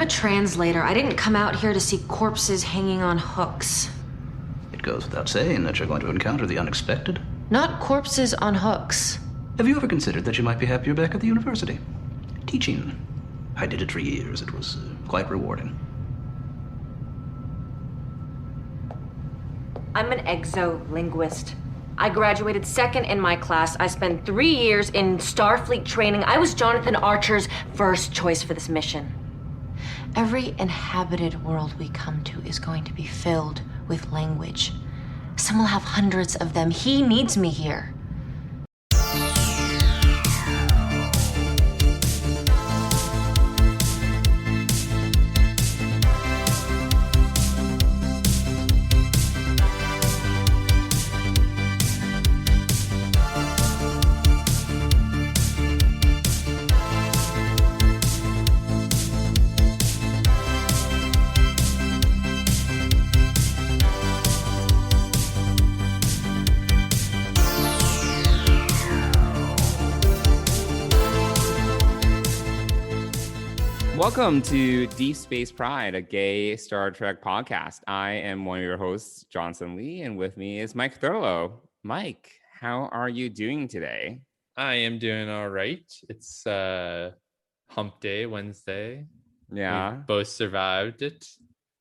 translator. I didn't come out here to see corpses hanging on hooks. It goes without saying that you're going to encounter the unexpected. Not corpses on hooks. Have you ever considered that you might be happier back at the university? Teaching. I did it for years. It was quite rewarding. I'm an exolinguist. I graduated second in my class. I spent 3 years in Starfleet training. I was Jonathan Archer's first choice for this mission. Every inhabited world we come to is going to be filled with language. Some will have hundreds of them. He needs me here. Welcome to Deep Space Pride, a gay Star Trek podcast. I am one of your hosts, Johnson Lee, and with me is Mike Thurlow. Mike, how are you doing today? I am doing all right. It's hump day, Wednesday. Yeah. We both survived it.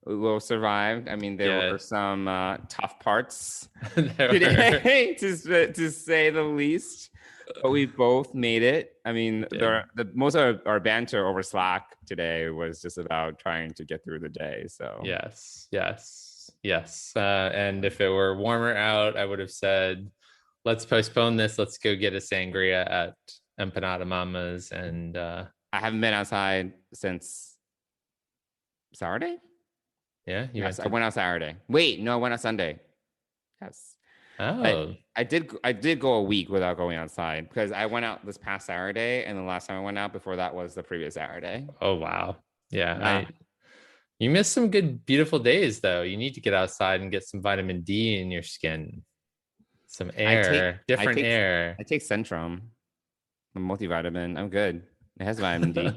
We both survived. I mean, there were some tough parts today, to say the least. But we both made it. I mean, most of our banter over Slack today was just about trying to get through the day. So yes. And if it were warmer out, I would have said, let's postpone this. Let's go get a sangria at Empanada Mama's. And I haven't been outside since Saturday. Yeah, I went out Saturday. Wait, no, I went out Sunday. Yes. Oh, I did go a week without going outside because I went out this past Saturday, and the last time I went out before that was the previous Saturday. Oh wow, yeah. You missed some good, beautiful days though. You need to get outside and get some vitamin D in your skin, some air, different air. I take Centrum, a multivitamin. I'm good. It has vitamin D.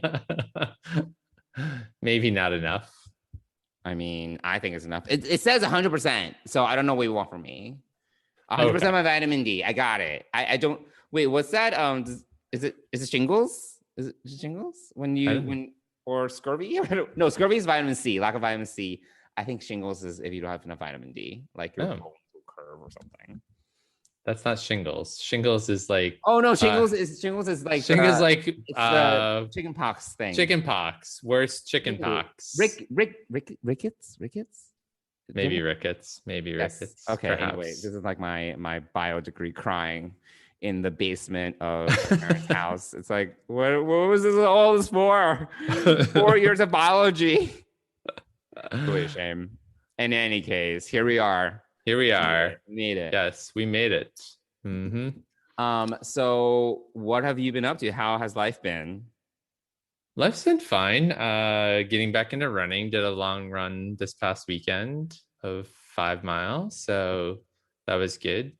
Maybe not enough. I mean, I think it's enough. It says 100%, so I don't know what you want from me. 100% of my vitamin D. I got it. I don't. Wait, what's that? Is it shingles? Is it shingles or scurvy? No, scurvy is vitamin C. Lack of vitamin C. I think shingles is if you don't have enough vitamin D, like your bones will curve or something. That's not shingles. Shingles is like. Oh no, shingles is like chicken pox thing. Chicken pox. Worse chicken pox. Rickets. Maybe rickets. Yes. Okay. Perhaps. Anyway, this is like my bio degree crying in the basement of my parents' house. It's like, what was all this for? 4 years of biology. Really a shame. In any case, here we are. We made it. Yes, we made it. Mm-hmm. So what have you been up to? How has life been? Life's been fine. Getting back into running. Did a long run this past weekend of 5 miles. So that was good.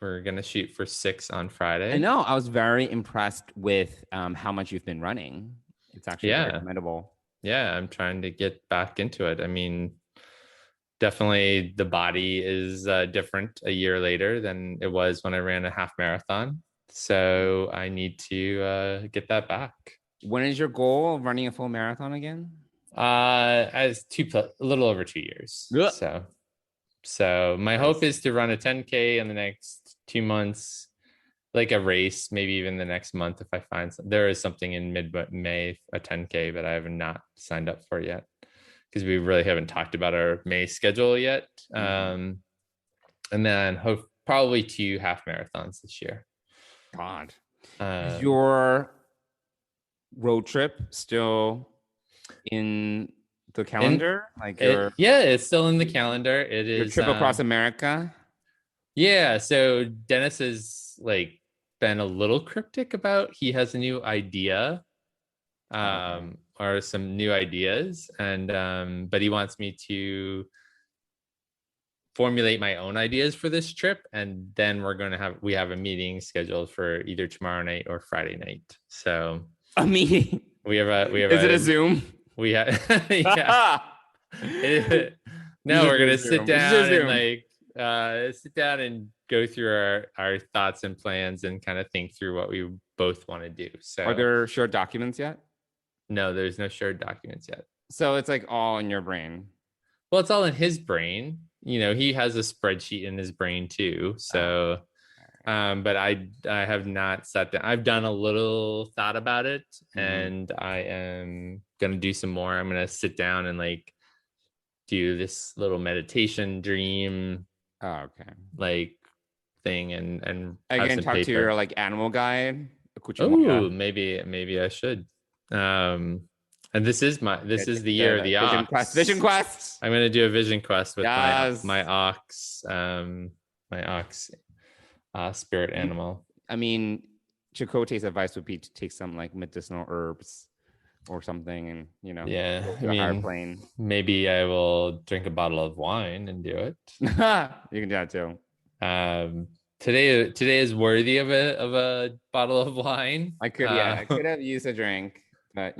We're going to shoot for 6 on Friday. I know. I was very impressed with how much you've been running. It's actually very commendable. Yeah, I'm trying to get back into it. I mean, definitely the body is different a year later than it was when I ran a half marathon. So I need to get that back. When is your goal of running a full marathon again? As a little over 2 years. Yeah. So my hope is to run a 10K in the next 2 months, like a race, maybe even the next month if I find there is something in mid-May, a 10K, but I have not signed up for yet because we really haven't talked about our May schedule yet. And then probably 2 half marathons this year. God, your road trip still in the calendar? It's still in the calendar. It is your trip across America. Yeah, so Dennis has like been a little cryptic about he has a new idea, or some new ideas, and but he wants me to formulate my own ideas for this trip, and then we have a meeting scheduled for either tomorrow night or Friday night. So a meeting. We have is it a Zoom? we had yeah. No, we're gonna sit down and sit down and go through our thoughts and plans and kind of think through what we both want to do. So Are there shared documents yet? No, there's no shared documents yet. So it's like all in your brain. Well, it's all in his brain. He has a spreadsheet in his brain too. So, but I have not sat down. I've done a little thought about it, and I am gonna do some more. I'm gonna sit down and do this little meditation dream. Oh, okay. Thing and are you gonna talk to your animal guide? Oh, maybe I should. And this is the year of the ox. Vision quest. I'm gonna do a vision quest with my ox, spirit animal. I mean, Chakotay's advice would be to take some medicinal herbs or something, and airplane. Maybe I will drink a bottle of wine and do it. You can do that too. Today is worthy of a bottle of wine. I could have used a drink. But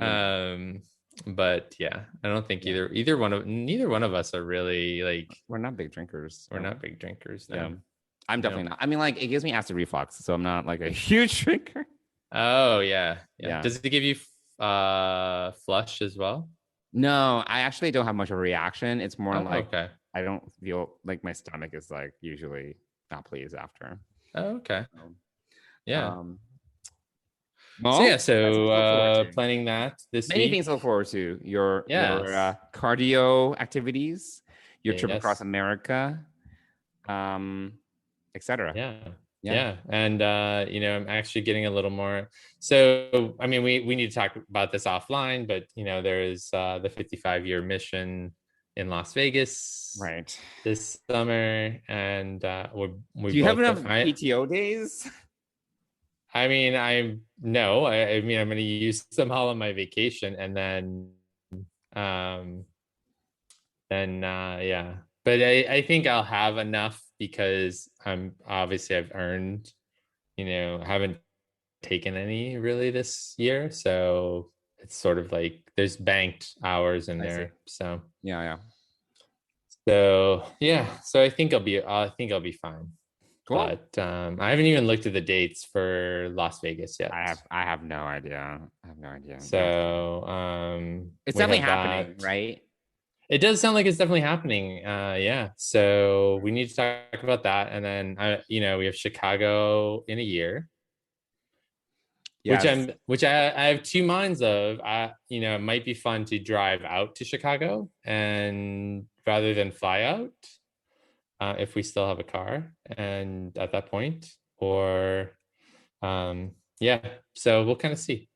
yeah, I don't think neither one of us are really we're not big drinkers. We're not big drinkers. No. Yeah. I'm definitely not. I mean, it gives me acid reflux, so I'm not a huge drinker. Oh yeah. Does it give you flush as well? No, I actually don't have much of a reaction. It's more okay. I don't feel my stomach is usually not pleased after. Oh, okay. Yeah. Well, so planning that this many week. things to look forward to. Your cardio activities, your trip across America, etc. Yeah. And I'm actually getting a little more. So I mewe need to talk about this offline, but there is the 55-year mission in Las Vegas this summer, and do you have enough PTO days? I'm going to use some all on my vacation, and then but I think I'll have enough because I've earned, I haven't taken any really this year. So it's sort of there's banked hours in there. So yeah. So I think I'll be fine. Cool. But I haven't even looked at the dates for Las Vegas yet. I have no idea. So it's definitely happening, right? It does sound like it's definitely happening. Yeah. So we need to talk about that, and then we have Chicago in a year. Yes. Which I have two minds of. It might be fun to drive out to Chicago and rather than fly out. If we still have a car and at that point, or so we'll kind of see.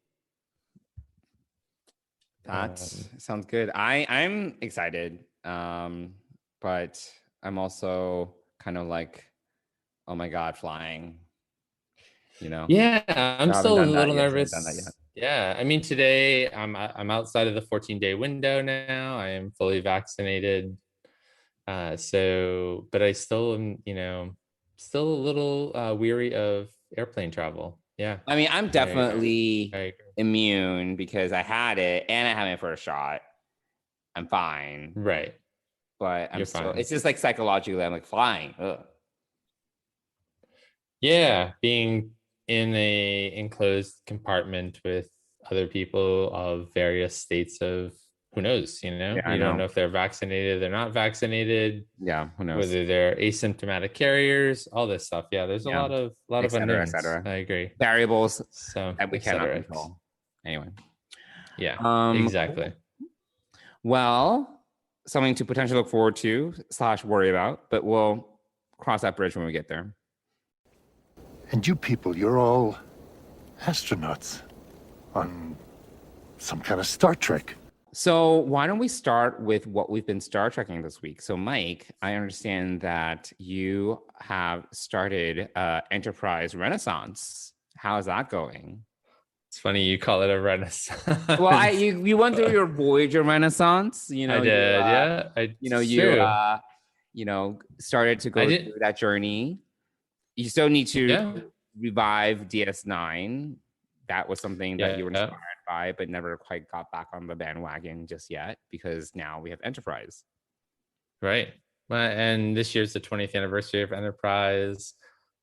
That sounds good. I'm excited, but I'm also kind of oh my god, flying. Yeah, I'm still a little nervous. Yeah, today I'm outside of the 14-day window now. I am fully vaccinated. But I still am, still a little weary of airplane travel. Yeah. I'm definitely immune because I had it and I had my first shot. I'm fine. Right. But I'm still, it's just psychologically, I'm flying. Ugh. Yeah. Being in a enclosed compartment with other people of various states of who knows, you don't know if they're vaccinated, they're not vaccinated. Yeah, who knows? Whether they're asymptomatic carriers, all this stuff. Yeah, there's a lot of unknowns. I agree. Variables so that we cannot control. Anyway. Yeah, exactly. Well, something to potentially look forward to / worry about, but we'll cross that bridge when we get there. And you people, you're all astronauts on some kind of Star Trek. So why don't we start with what we've been Star Trekking this week? So Mike, I understand that you have started Enterprise Renaissance. How's that going? It's funny you call it a renaissance. Well, you went through your Voyager Renaissance. I did. Started to go through that journey. You still need to revive DS9. That was something that you were inspired sci-fi, but never quite got back on the bandwagon just yet because now we have Enterprise. Right. And this year's the 20th anniversary of Enterprise.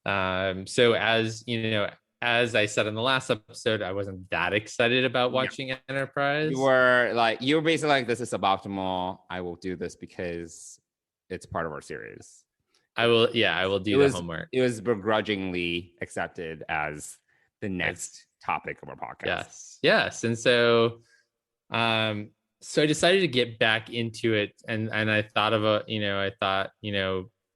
So as you know, as I said in the last episode, I wasn't that excited about watching Enterprise. You were basically like, this is suboptimal. I will do this because it's part of our series. I will do the homework. It was begrudgingly accepted as the next topic of our podcast. Yes. And so so I decided to get back into it, and I thought of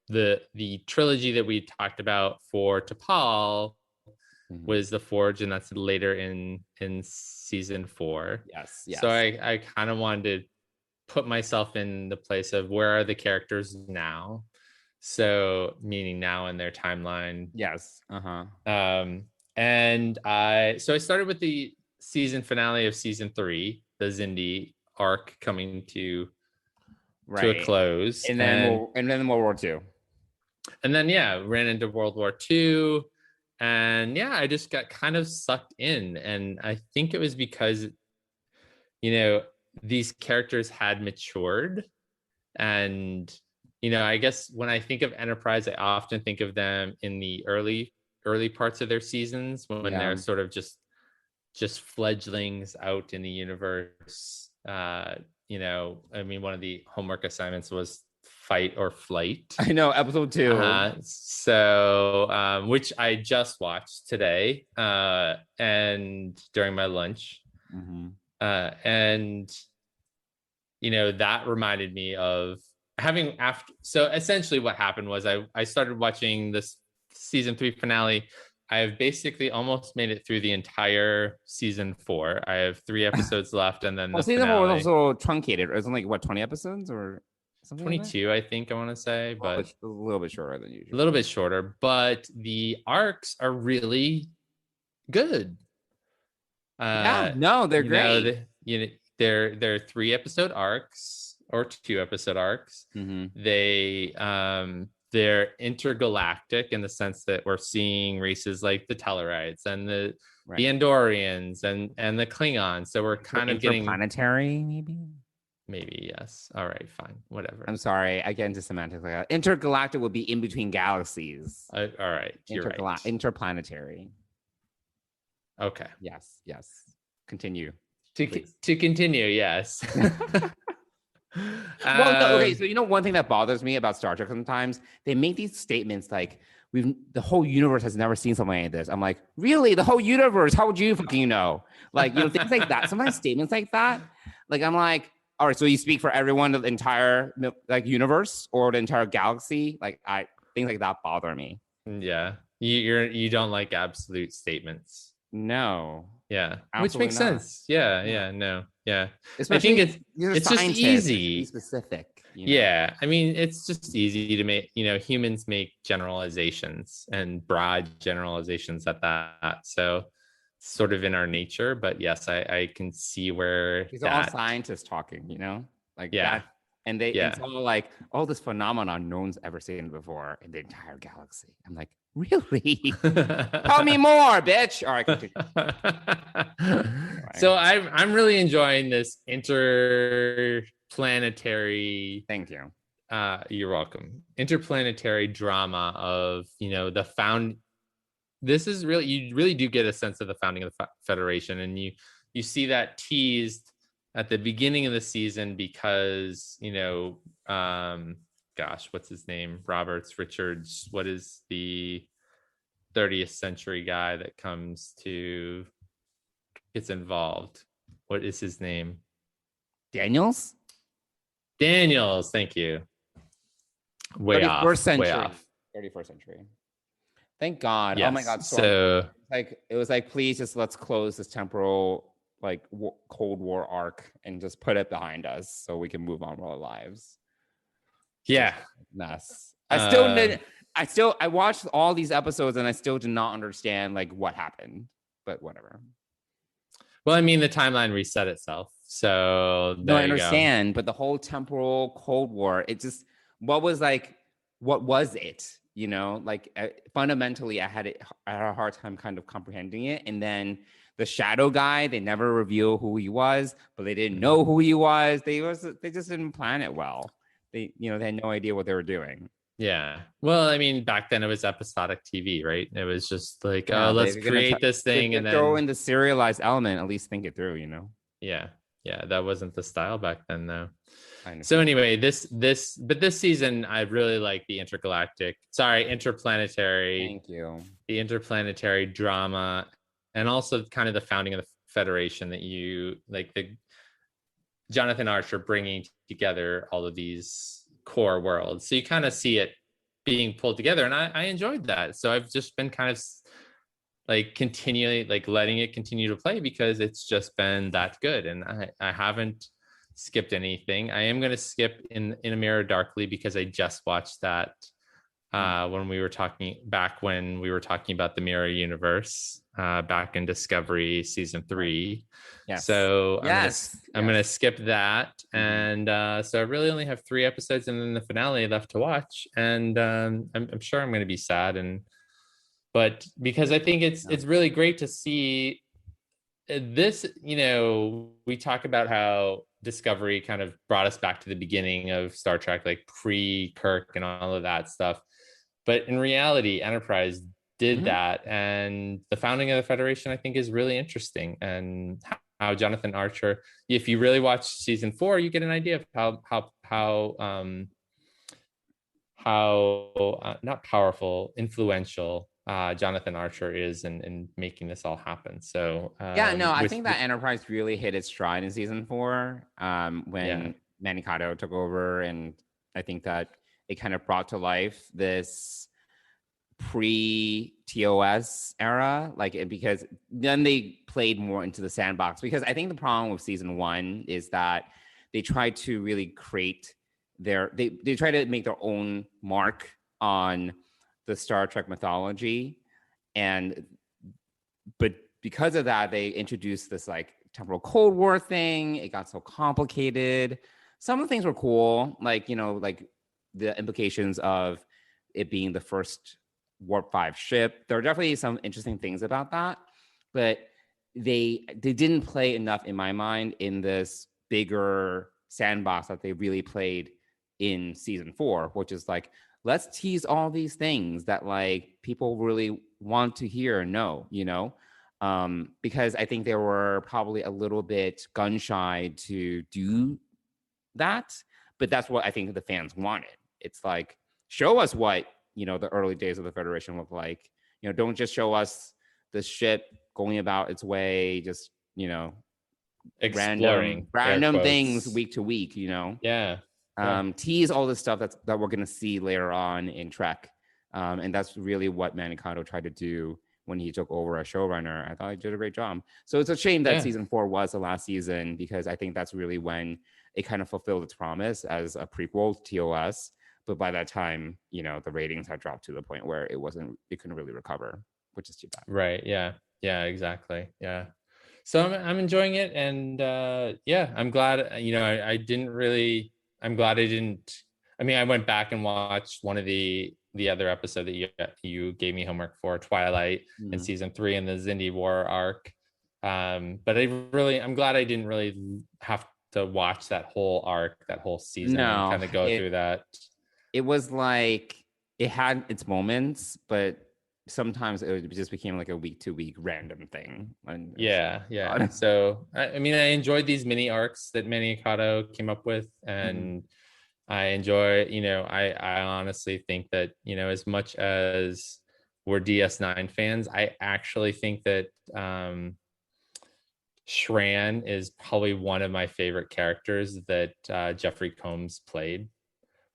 the trilogy that we talked about for T'Pol was The Forge, and that's later in season 4. Yes. So I kind of wanted to put myself in the place of where are the characters now, so meaning now in their timeline. Yes. And I started with the season finale of season 3, the Xindi arc coming to a close, and then World War II, and then ran into World War II, and I just got kind of sucked in, and I think it was because these characters had matured, and I guess when I think of Enterprise, I often think of them in the early parts of their seasons when they're sort of just fledglings out in the universe. I mean, one of the homework assignments was Fight or Flight. I know, episode 2. So which I just watched today and during my lunch. And that reminded me of so essentially what happened was I started watching this season 3 finale. I have basically almost made it through the entire season 4. I have 3 episodes left, and then season 4 was also truncated. It was only 20 episodes or something? 22, I think I want to say, but a little bit shorter than usual. A little bit shorter, but the arcs are really good. They're great. They're 3-episode arcs or 2-episode arcs. They're intergalactic in the sense that we're seeing races like the Tellarites and the Andorians and the Klingons. So we're kind of getting interplanetary, maybe yes. All right, fine, whatever. I'm sorry, I get into semantics like that. Intergalactic would be in between galaxies. All right, you're right. Interplanetary. Okay. Yes. Continue. To continue, yes. Okay, so one thing that bothers me about Star Trek sometimes, they make these statements like the whole universe has never seen something like this. I'm like, really? The whole universe? How would you fucking know? Like, things like that. Sometimes statements like that. Like, I'm like, all right, so you speak for everyone, the entire universe or the entire galaxy? Like, things like that bother me. Yeah, you don't like absolute statements. No. Yeah, which makes sense. No. Especially I think it's just easy. Be specific. Yeah, I mean, it's just easy to make. Humans make generalizations and broad generalizations at that. So, sort of in our nature. But yes, I can see where these are all scientists talking. That, and it's all like, oh, this phenomenon no one's ever seen before in the entire galaxy. I'm like, really? Tell me more, bitch. All right, continue. So I'm really enjoying this interplanetary. Thank you. You're welcome. Interplanetary drama of This is really, you really do get a sense of the founding of the Federation, and you see that teased at the beginning of the season because what's his name? Richards. What is the 30th century guy that gets involved? What is his name? Daniels. Thank you. Way off. 31st century. Thank God. Yes. Oh my God. So it was like, please just let's close this temporal Cold War arc and just put it behind us so we can move on with our lives. Yeah. Mess. I watched all these episodes and I still did not understand what happened, but whatever. Well, I mean, the timeline reset itself. So no, I understand, but the whole temporal Cold War, it just, what was it? Fundamentally, I had a hard time kind of comprehending it. And then the shadow guy. They never reveal who he was, but they didn't know who he was. They just didn't plan it well. They had no idea what they were doing. Yeah. Well, I mean, back then it was episodic TV, right? It was just like, Yeah, let's create this thing and then throw in the serialized element. At least think it through, Yeah. Yeah. That wasn't the style back then, though. Kind of. So anyway, this season, I really like the interplanetary. Thank you. The interplanetary drama, and also kind of the founding of the Federation, that you like, the Jonathan Archer bringing together all of these core worlds. So you kind of see it being pulled together, and I enjoyed that. So I've just been kind of like continually like letting it continue to play because it's just been that good, and I haven't skipped anything. I am going to skip in a Mirror Darkly because I just watched that when we were talking about the Mirror Universe back in Discovery season 3. Yes. So yes. I'm gonna skip that, and so I really only have 3 episodes and then the finale left to watch, and I'm sure I'm gonna be sad, but because I think it's really great to see this. We talk about how Discovery kind of brought us back to the beginning of Star Trek, like pre-Kirk and all of that stuff. But in reality, Enterprise did that, and the founding of the Federation, I think, is really interesting. And how Jonathan Archer, if you really watch season 4, you get an idea of how not powerful, influential Jonathan Archer is in making this all happen. So I think that Enterprise really hit its stride in season 4 when Manikato took over, and I think that it kind of brought to life this pre-TOS era, because then they played more into the sandbox. Because I think the problem with season 1 is that they tried to really create they try to make their own mark on the Star Trek mythology, but because of that, they introduced this like temporal Cold War thing. It got so complicated. Some of the things were cool, like the implications of it being the first Warp 5 ship. There are definitely some interesting things about that, but they didn't play enough, in my mind, in this bigger sandbox that they really played in season 4, which is like, let's tease all these things that like people really want to hear and know, because I think they were probably a little bit gun shy to do that, but that's what I think the fans wanted. It's like, show us what the early days of the Federation look like. Don't just show us the ship going about its way, just exploring random things week to week. Tease all the stuff that we're gonna see later on in Trek, and that's really what Manikato tried to do when he took over as showrunner. I thought he did a great job. So it's a shame that season 4 was the last season, because I think that's really when it kind of fulfilled its promise as a prequel to TOS. But by that time, the ratings had dropped to the point where it couldn't really recover, which is too bad. Right. Yeah. Yeah, exactly. Yeah. So I'm enjoying it. And I'm glad, I'm glad I didn't, I went back and watched one of the other episode that you gave me homework for, Twilight in season 3 and the Xindi War arc. But I'm glad I didn't really have to watch that whole arc, that whole season, and kind of go through that. It was like, it had its moments, but sometimes it just became like a week to week random thing. Yeah. So I enjoyed these mini arcs that Manikato came up with, and I enjoy. I honestly think that as much as we're DS9 fans, I actually think that Shran is probably one of my favorite characters that Jeffrey Combs played.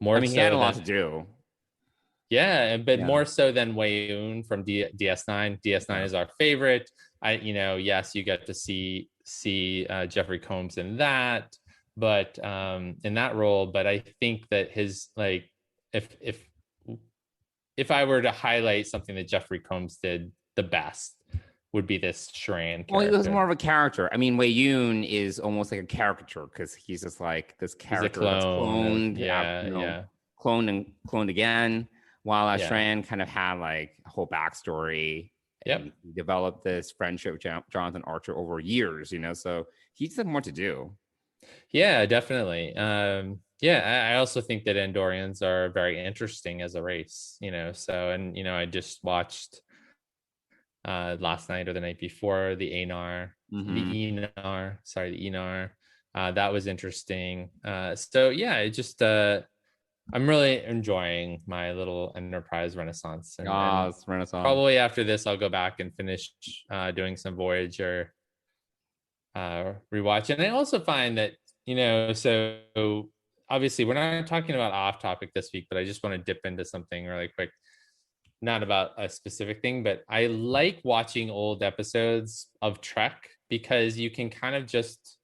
He had a lot to do. Yeah, but more so than Wei-Un from DS9. DS9 is our favorite. Yes, you get to see Jeffrey Combs in that, but in that role. But I think that his if I were to highlight something that Jeffrey Combs did the best, would be this Shran character. Well, he was more of a character. Wei-Un is almost like a caricature, because he's just like this character that's cloned. Cloned and cloned again. While Shran kind of had like a whole backstory, Yep. And he developed this friendship with Jonathan Archer over years, so he just had more to do. Yeah, definitely. Yeah, I also think that Andorians are very interesting as a race, so, and, I just watched last night or the night before the Anar, the Enar, sorry, the Enar. That was interesting. So yeah, it just, I'm really enjoying my little Enterprise Renaissance. And It's Renaissance. Probably after this, I'll go back and finish doing some Voyager rewatch. And I also find that, so obviously we're not talking about off topic this week, but I just want to dip into something really quick. Not about a specific thing, but I like watching old episodes of Trek because you can kind of just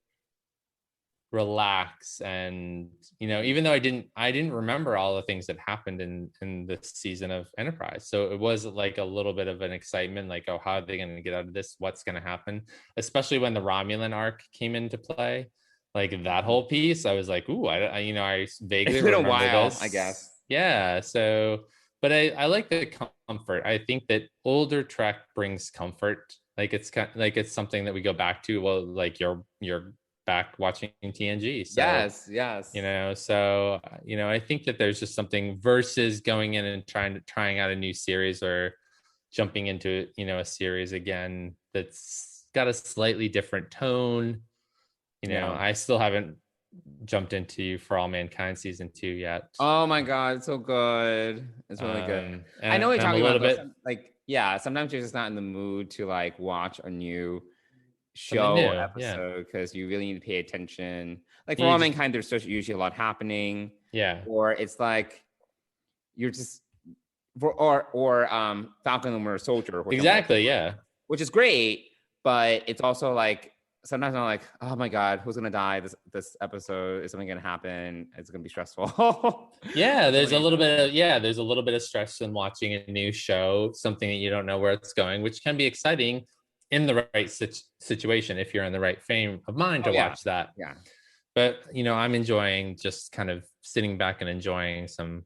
relax. And even though I didn't remember all the things that happened in this season of Enterprise, so it was like a little bit of an excitement, like, oh, how are they going to get out of this, what's going to happen, especially when the Romulan arc came into play, like that whole piece. I was like, ooh, I vaguely it's been remember a while, this, I guess. Yeah, so but I like the comfort. I think that older Trek brings comfort. Like it's kind of, like it's something that we go back to. Well, like you're back watching TNG. So, yes. So I think that there's just something versus going in and trying out a new series or jumping into a series again that's got a slightly different tone. I still haven't jumped into For All Mankind season 2 yet. Oh my god, it's so good. It's really good. I know what you're talking about. Sometimes you're just not in the mood to like watch a new show or episode because you really need to pay attention. Like For All Mankind, there's usually a lot happening. Yeah. Or it's like you're just or Falcon and Winter Soldier. Exactly, yeah. Which is great, but it's also like sometimes I'm like, oh my god, who's gonna die this episode? Is something gonna happen? It's gonna be stressful. Yeah, there's a little bit of stress in watching a new show, something that you don't know where it's going, which can be exciting in the right situation if you're in the right frame of mind to watch that. Yeah. But I'm enjoying just kind of sitting back and enjoying some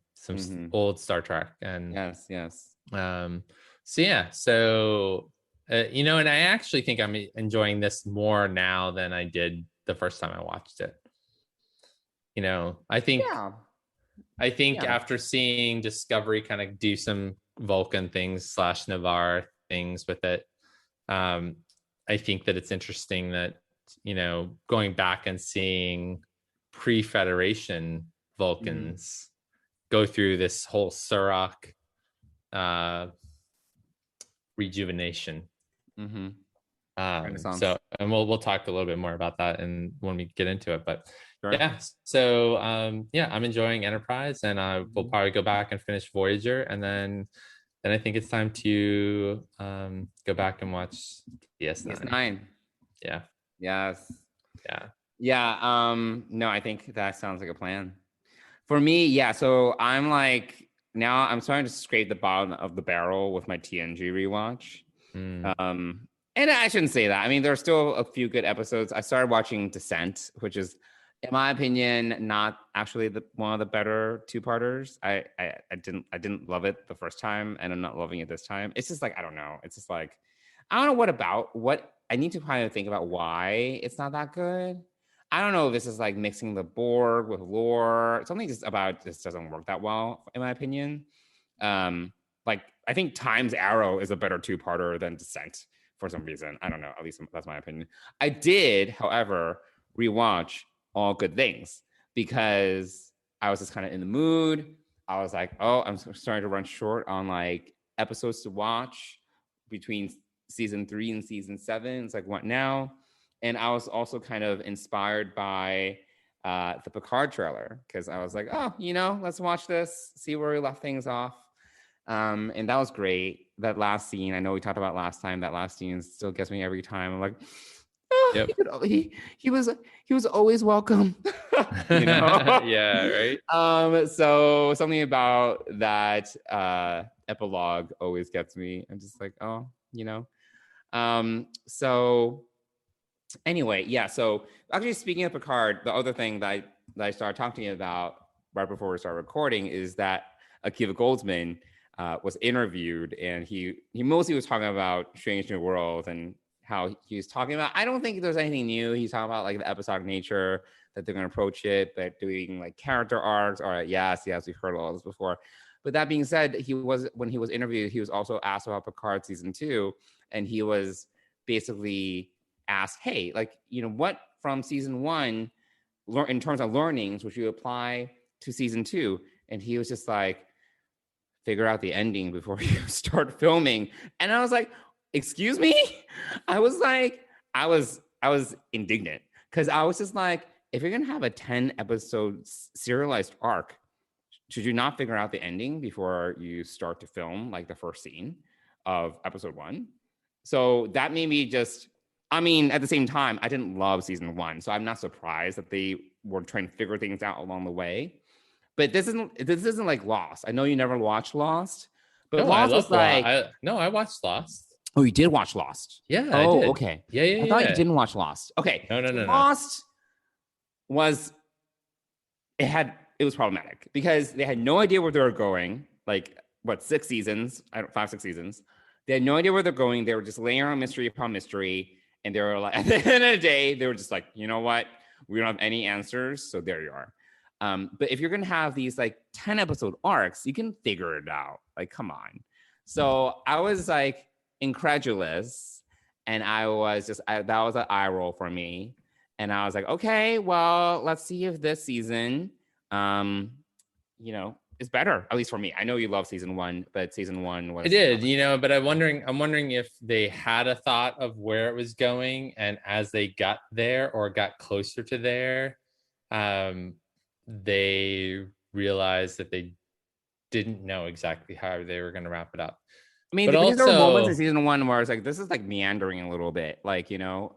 old Star Trek. And yes. So yeah, so and I actually think I'm enjoying this more now than I did the first time I watched it. I think after seeing Discovery kind of do some Vulcan things / Navarre things with it, I think that it's interesting that going back and seeing pre-Federation Vulcans go through this whole Surak rejuvenation. So, and we'll talk a little bit more about that and when we get into it, but yeah, so I'm enjoying Enterprise, and we'll probably go back and finish Voyager, and then I think it's time to go back and watch DS9. Yeah. Yes. Yeah. No, I think that sounds like a plan for me. Yeah. So I'm like, now I'm starting to scrape the bottom of the barrel with my TNG rewatch. And I shouldn't say that. I mean, there's still a few good episodes. I started watching Descent, which is, in my opinion, not actually one of the better two-parters. I didn't love it the first time, and I'm not loving it this time. It's just like, I don't know. It's just like, I don't know what I need to kind of think about why it's not that good. I don't know if this is like mixing the Borg with lore. Something just about this doesn't work that well, in my opinion. Like, I think Time's Arrow is a better two-parter than Descent for some reason. I don't know. At least that's my opinion. I did, however, rewatch All Good Things because I was just kind of in the mood. I was like, oh, I'm starting to run short on like episodes to watch between season 3 and season 7. It's like, what now? And I was also kind of inspired by the Picard trailer because I was like, oh, let's watch this, see where we left things off. And that was great. That last scene, I know we talked about last time, that last scene still gets me every time. I'm like, oh, yep. he was always welcome. Yeah, right. So something about that epilogue always gets me. I'm just like, oh, so anyway, yeah. So actually, speaking of Picard, the other thing that I started talking to you about right before we started recording is that Akiva Goldsman was interviewed, and he mostly was talking about Strange New Worlds and how he was talking about. I don't think there's anything new. He's talking about like the episodic nature that they're going to approach it, but doing like character arcs. All right, yes, we've heard all this before. But that being said, when he was interviewed, he was also asked about Picard season 2, and he was basically asked, "Hey, like, you know, what from season 1, in terms of learnings, would you apply to season 2?" And he was just like, "Figure out the ending before you start filming." And I was like, "Excuse me?" I was indignant because I was just like, if you're gonna have a 10 episode serialized arc, should you not figure out the ending before you start to film like the first scene of episode 1? So that made me just, I mean, at the same time, I didn't love season 1, so I'm not surprised that they were trying to figure things out along the way. But this isn't like Lost. I know you never watched Lost, but No, Lost I was love like, I watched Lost. oh, you did watch Lost? Yeah, Oh, I did. okay. Yeah. I thought you didn't watch Lost. Okay. No. Lost was, it was problematic because they had no idea where they were going. Like, what, 6 seasons? 5, 6 seasons. They had no idea where they're going. They were just laying on mystery upon mystery. And they were like, at the end of the day, they were just like, you know what? We don't have any answers. So there you are. But if you're going to have these like 10 episode arcs, you can figure it out. Like, come on. So I was like incredulous. And I was just, that was an eye roll for me. And I was like, okay, well, let's see if this season, you know, is better, at least for me. I know you love season 1, but season 1 was. I did, you know, but I'm wondering if they had a thought of where it was going, and as they got there or got closer to there, they realized that they didn't know exactly how they were going to wrap it up. I mean, because there were moments in season 1 where it's like, this is like meandering a little bit, like, you know,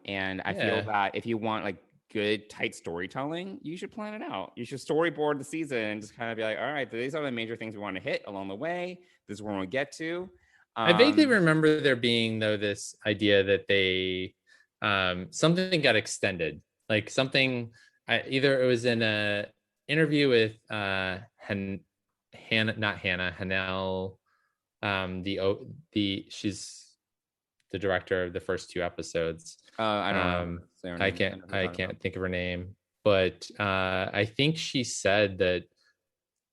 and I feel that if you want like good, tight storytelling, you should plan it out. You should storyboard the season and just kind of be like, all right, these are the major things we want to hit along the way. This is where we'll get to. I vaguely remember there being, though, this idea that they, something got extended, like something, either it was in a interview with Hanel, she's the director of the first 2 episodes. I don't know. I can't think of her name, but I think she said that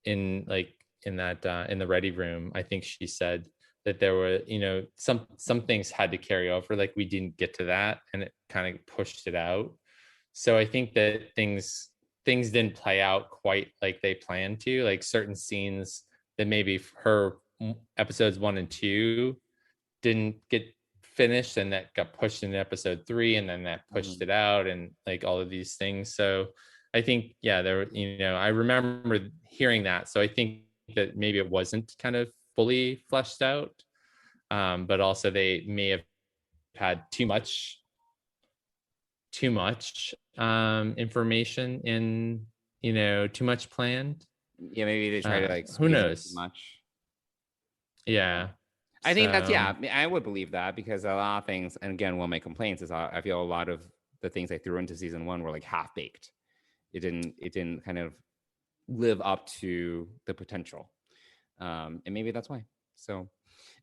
in the ready room, I think she said that there were, you know, some things had to carry over, like we didn't get to that, and it kind of pushed it out. So I think that things didn't play out quite like they planned to, like certain scenes that maybe her episodes 1 and 2 didn't get finished, and that got pushed into episode 3, and then that pushed it out, and like all of these things. So I think, there were, you know, I remember hearing that. So I think that maybe it wasn't kind of fully fleshed out, but also they may have had too much information in, you know, too much planned. Yeah, maybe they try to like who knows too much. Yeah, I think that's, I would believe that, because a lot of things, and again, one of my complaints is I feel a lot of the things I threw into season 1 were like half baked. It didn't kind of live up to the potential, and maybe that's why. So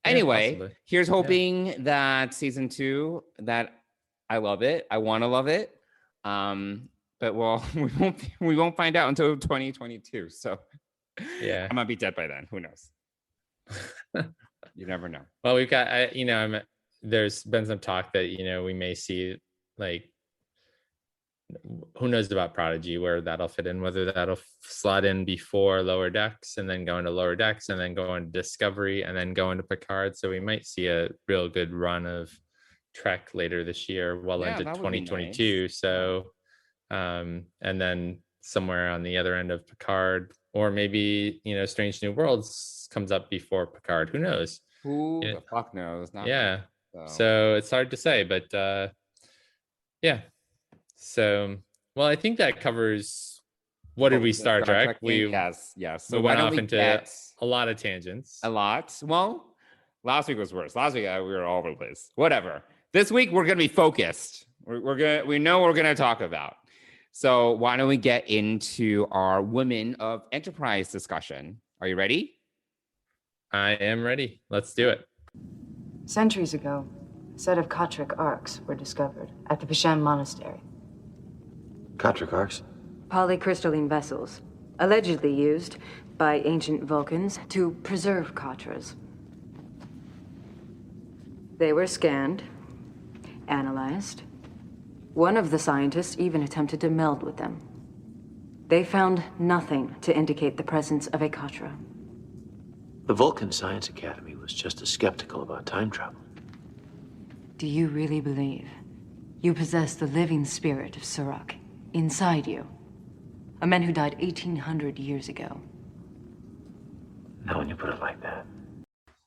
anyway, possibly. Here's hoping that season 2, that I love it. I want to love it. But well, we won't find out until 2022. So yeah, I might be dead by then. Who knows? You never know. Well, we've got, there's been some talk that, you know, we may see, like, who knows about Prodigy, where that'll fit in, whether that'll slot in before Lower Decks and then go into Lower Decks and then go into Discovery and then go into Picard. So we might see a real good run of Trek later this year, into 2022. Nice. So, and then somewhere on the other end of Picard, or maybe, you know, Strange New Worlds comes up before Picard. Who knows? Who the fuck knows? Not yeah. Me, so it's hard to say, but yeah. So, well, I think that covers. What did we Star Trek? Yes. So we went off into a lot of tangents. A lot. Well, last week was worse. Last week we were all over the place. Whatever. This week we're gonna be focused. We know what we're gonna talk about. So why don't we get into our Women of Enterprise discussion? Are you ready? I am ready. Let's do it. Centuries ago, a set of Kotric arcs were discovered at the Pishan Monastery. Kotric arcs? Polycrystalline vessels, allegedly used by ancient Vulcans to preserve Kotras. They were scanned, analyzed. One of the scientists even attempted to meld with them. They found nothing to indicate the presence of a Kotra. The Vulcan Science Academy was just as skeptical about time travel. Do you really believe you possess the living spirit of Surak inside you? A man who died 1,800 years ago. Now when you put it like that.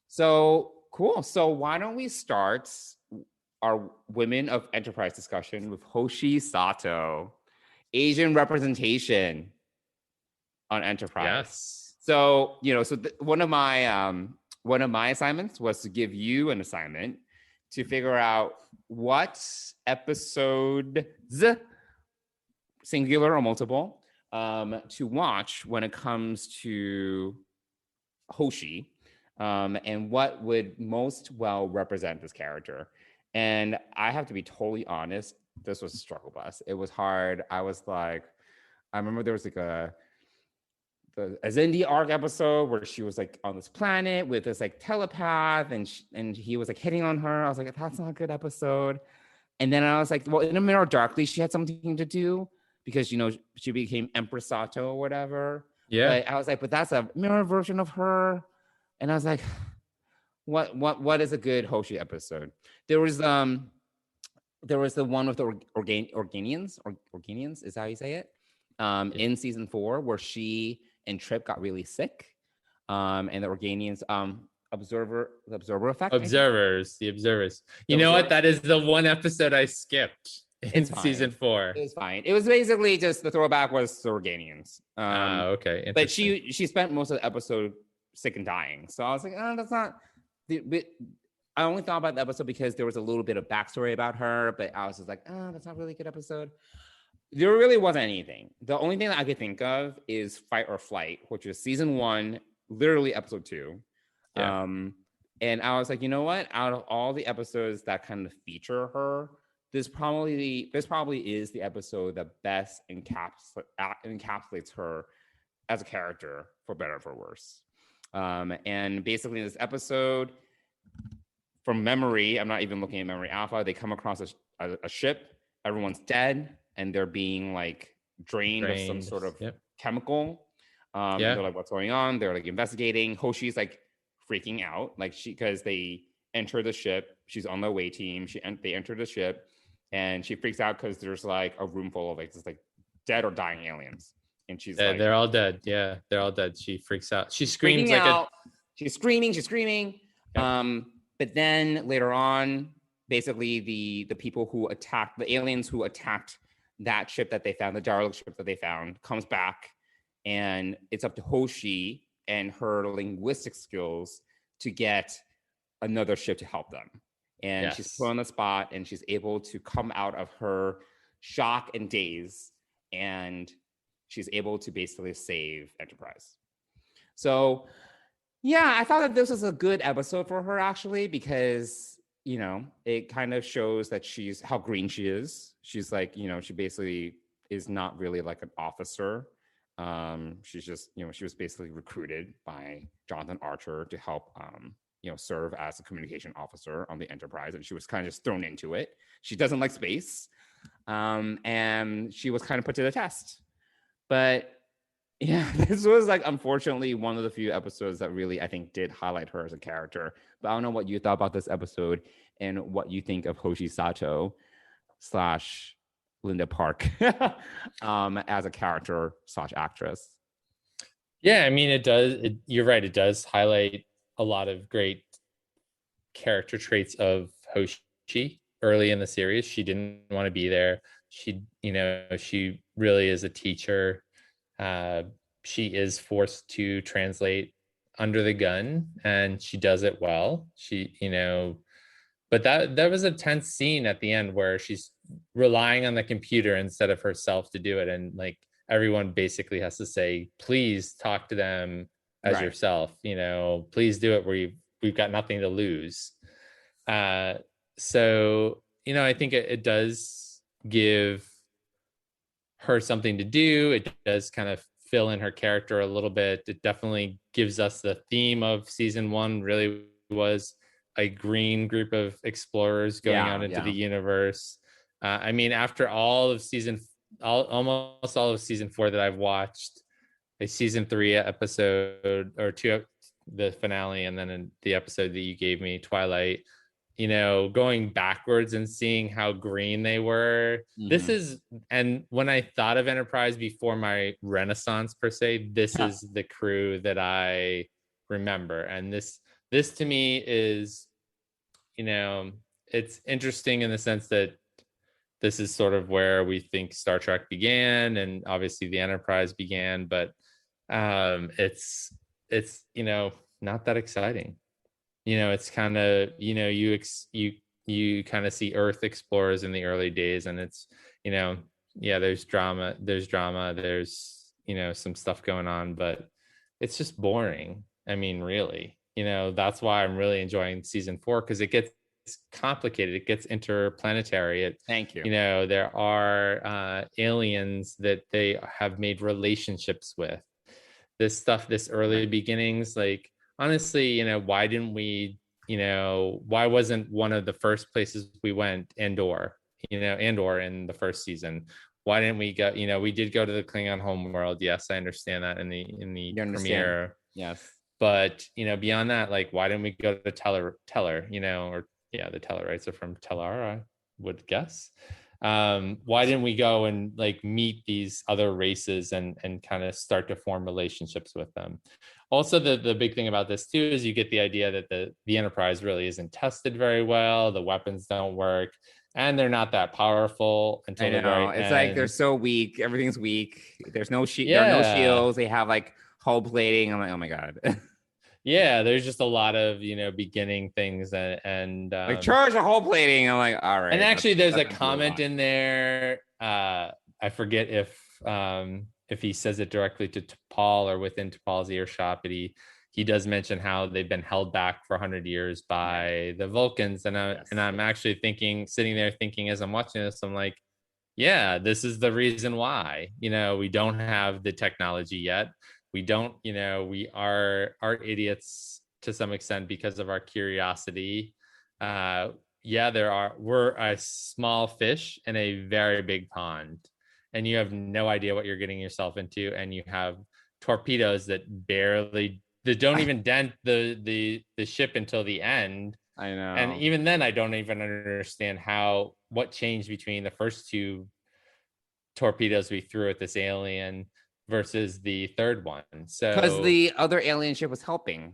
So cool. So why don't we start our Women of Enterprise discussion with Hoshi Sato, Asian representation on Enterprise. Yes. So one of my assignments was to give you an assignment to figure out what episodes, singular or multiple, to watch when it comes to Hoshi, and what would most well represent this character. And I have to be totally honest, this was a struggle bus. It was hard. I remember there was like the Zindi arc episode where she was like on this planet with this like telepath, and he was like hitting on her. I was like, that's not a good episode. And then I was like, well, in A Mirror Darkly, she had something to do because she became Empress Sato or whatever. Yeah. But I was like, but that's a mirror version of her. And I was like, what is a good Hoshi episode? There was the one with the Organians. Organians is how you say it. In season 4, where she and Trip got really sick. And the Organians the observer effect. The observers. You know what? That is the one episode I skipped in season 4. It was fine. It was basically just the throwback was the Organians. Okay. But she spent most of the episode sick and dying. So I was like, oh, that's not. I only thought about the episode because there was a little bit of backstory about her, but I was just like, oh, that's not really a good episode. There really wasn't anything. The only thing that I could think of is Fight or Flight, which was season 1, literally episode 2. Yeah. And I was like, you know what? Out of all the episodes that kind of feature her, this probably is the episode that best encapsulates her as a character, for better or for worse. And basically in this episode, from memory, I'm not even looking at Memory Alpha, they come across a ship, everyone's dead, and they're being like drained of some sort of chemical. They're like, what's going on? They're like investigating. Hoshi's like freaking out, because they enter the ship. She's on the away team. They enter the ship, and she freaks out because there's like a room full of like just like dead or dying aliens. And she's like, they're all dead. Yeah, they're all dead. She freaks out. She screams she's screaming. Yeah. But then later on, basically the people who attacked, the aliens who attacked that ship that they found, the derelict ship that they found, comes back, and it's up to Hoshi and her linguistic skills to get another ship to help them. And she's put on the spot, and she's able to come out of her shock and daze, and she's able to basically save Enterprise. So yeah, I thought that this was a good episode for her, actually, because, it kind of shows that how green she is. She's like, she basically is not really like an officer. She's just, she was basically recruited by Jonathan Archer to help, serve as a communication officer on the Enterprise. And she was kind of just thrown into it. She doesn't like space. And she was kind of put to the test. But yeah, this was like, unfortunately, one of the few episodes that really, I think, did highlight her as a character. But I don't know what you thought about this episode and what you think of Hoshi Sato / Linda Park as a character / actress. Yeah, I mean, it does. You're right. It does highlight a lot of great character traits of Hoshi early in the series. She didn't want to be there. She really is a teacher. She is forced to translate under the gun, and she does it well. But that was a tense scene at the end where she's relying on the computer instead of herself to do it, and like everyone basically has to say, please talk to them as Right. yourself. Please do it where we've got nothing to lose. So I think it does give her something to do. It does kind of fill in her character a little bit. It definitely gives us the theme of season 1 really was a green group of explorers going out into the universe. I mean, after almost all of season 4 that I've watched, a season 3 episode or 2, the finale, and then in the episode that you gave me, Twilight, going backwards and seeing how green they were. And when I thought of Enterprise before my renaissance per se, this is the crew that I remember. And this to me is, it's interesting in the sense that this is sort of where we think Star Trek began, and obviously the Enterprise began, but it's not that exciting. It's kind of, you kind of see Earth explorers in the early days, and it's, there's drama, there's, some stuff going on, but it's just boring. I mean, really, that's why I'm really enjoying season 4, because it gets complicated. It gets interplanetary. Thank you. There are aliens that they have made relationships with. This stuff, this early beginnings, like, honestly, why didn't we, why wasn't one of the first places we went Andor in the first season? Why didn't we go, we did go to the Klingon homeworld. Yes, I understand that in the premiere. Yes. But, beyond that, like, why didn't we go to Teller, the Tellarites are from Tellar, I would guess. Why didn't we go and like meet these other races and kind of start to form relationships with them? Also, the big thing about this too is you get the idea that the Enterprise really isn't tested very well. The weapons don't work, and they're not that powerful until the very end. It's like they're so weak. Everything's weak. There's no there are no shields. They have like hull plating. I'm like, oh my god. Yeah, there's just a lot of beginning things and like charge a hull plating. I'm like, all right. And actually, there's a comment in there. I forget if he says it directly to T'Pol or within T'Pol's earshot, but he does mention how they've been held back for 100 years by the Vulcans, and I'm actually sitting there thinking as I'm watching this, I'm like, yeah, this is the reason why. We don't have the technology yet. We don't, we are idiots to some extent because of our curiosity. We're a small fish in a very big pond, and you have no idea what you're getting yourself into, and you have torpedoes that don't even dent the ship until the end. I know. And even then, I don't even understand what changed between the first 2 torpedoes we threw at this alien versus the third one. So because the other alien ship was helping.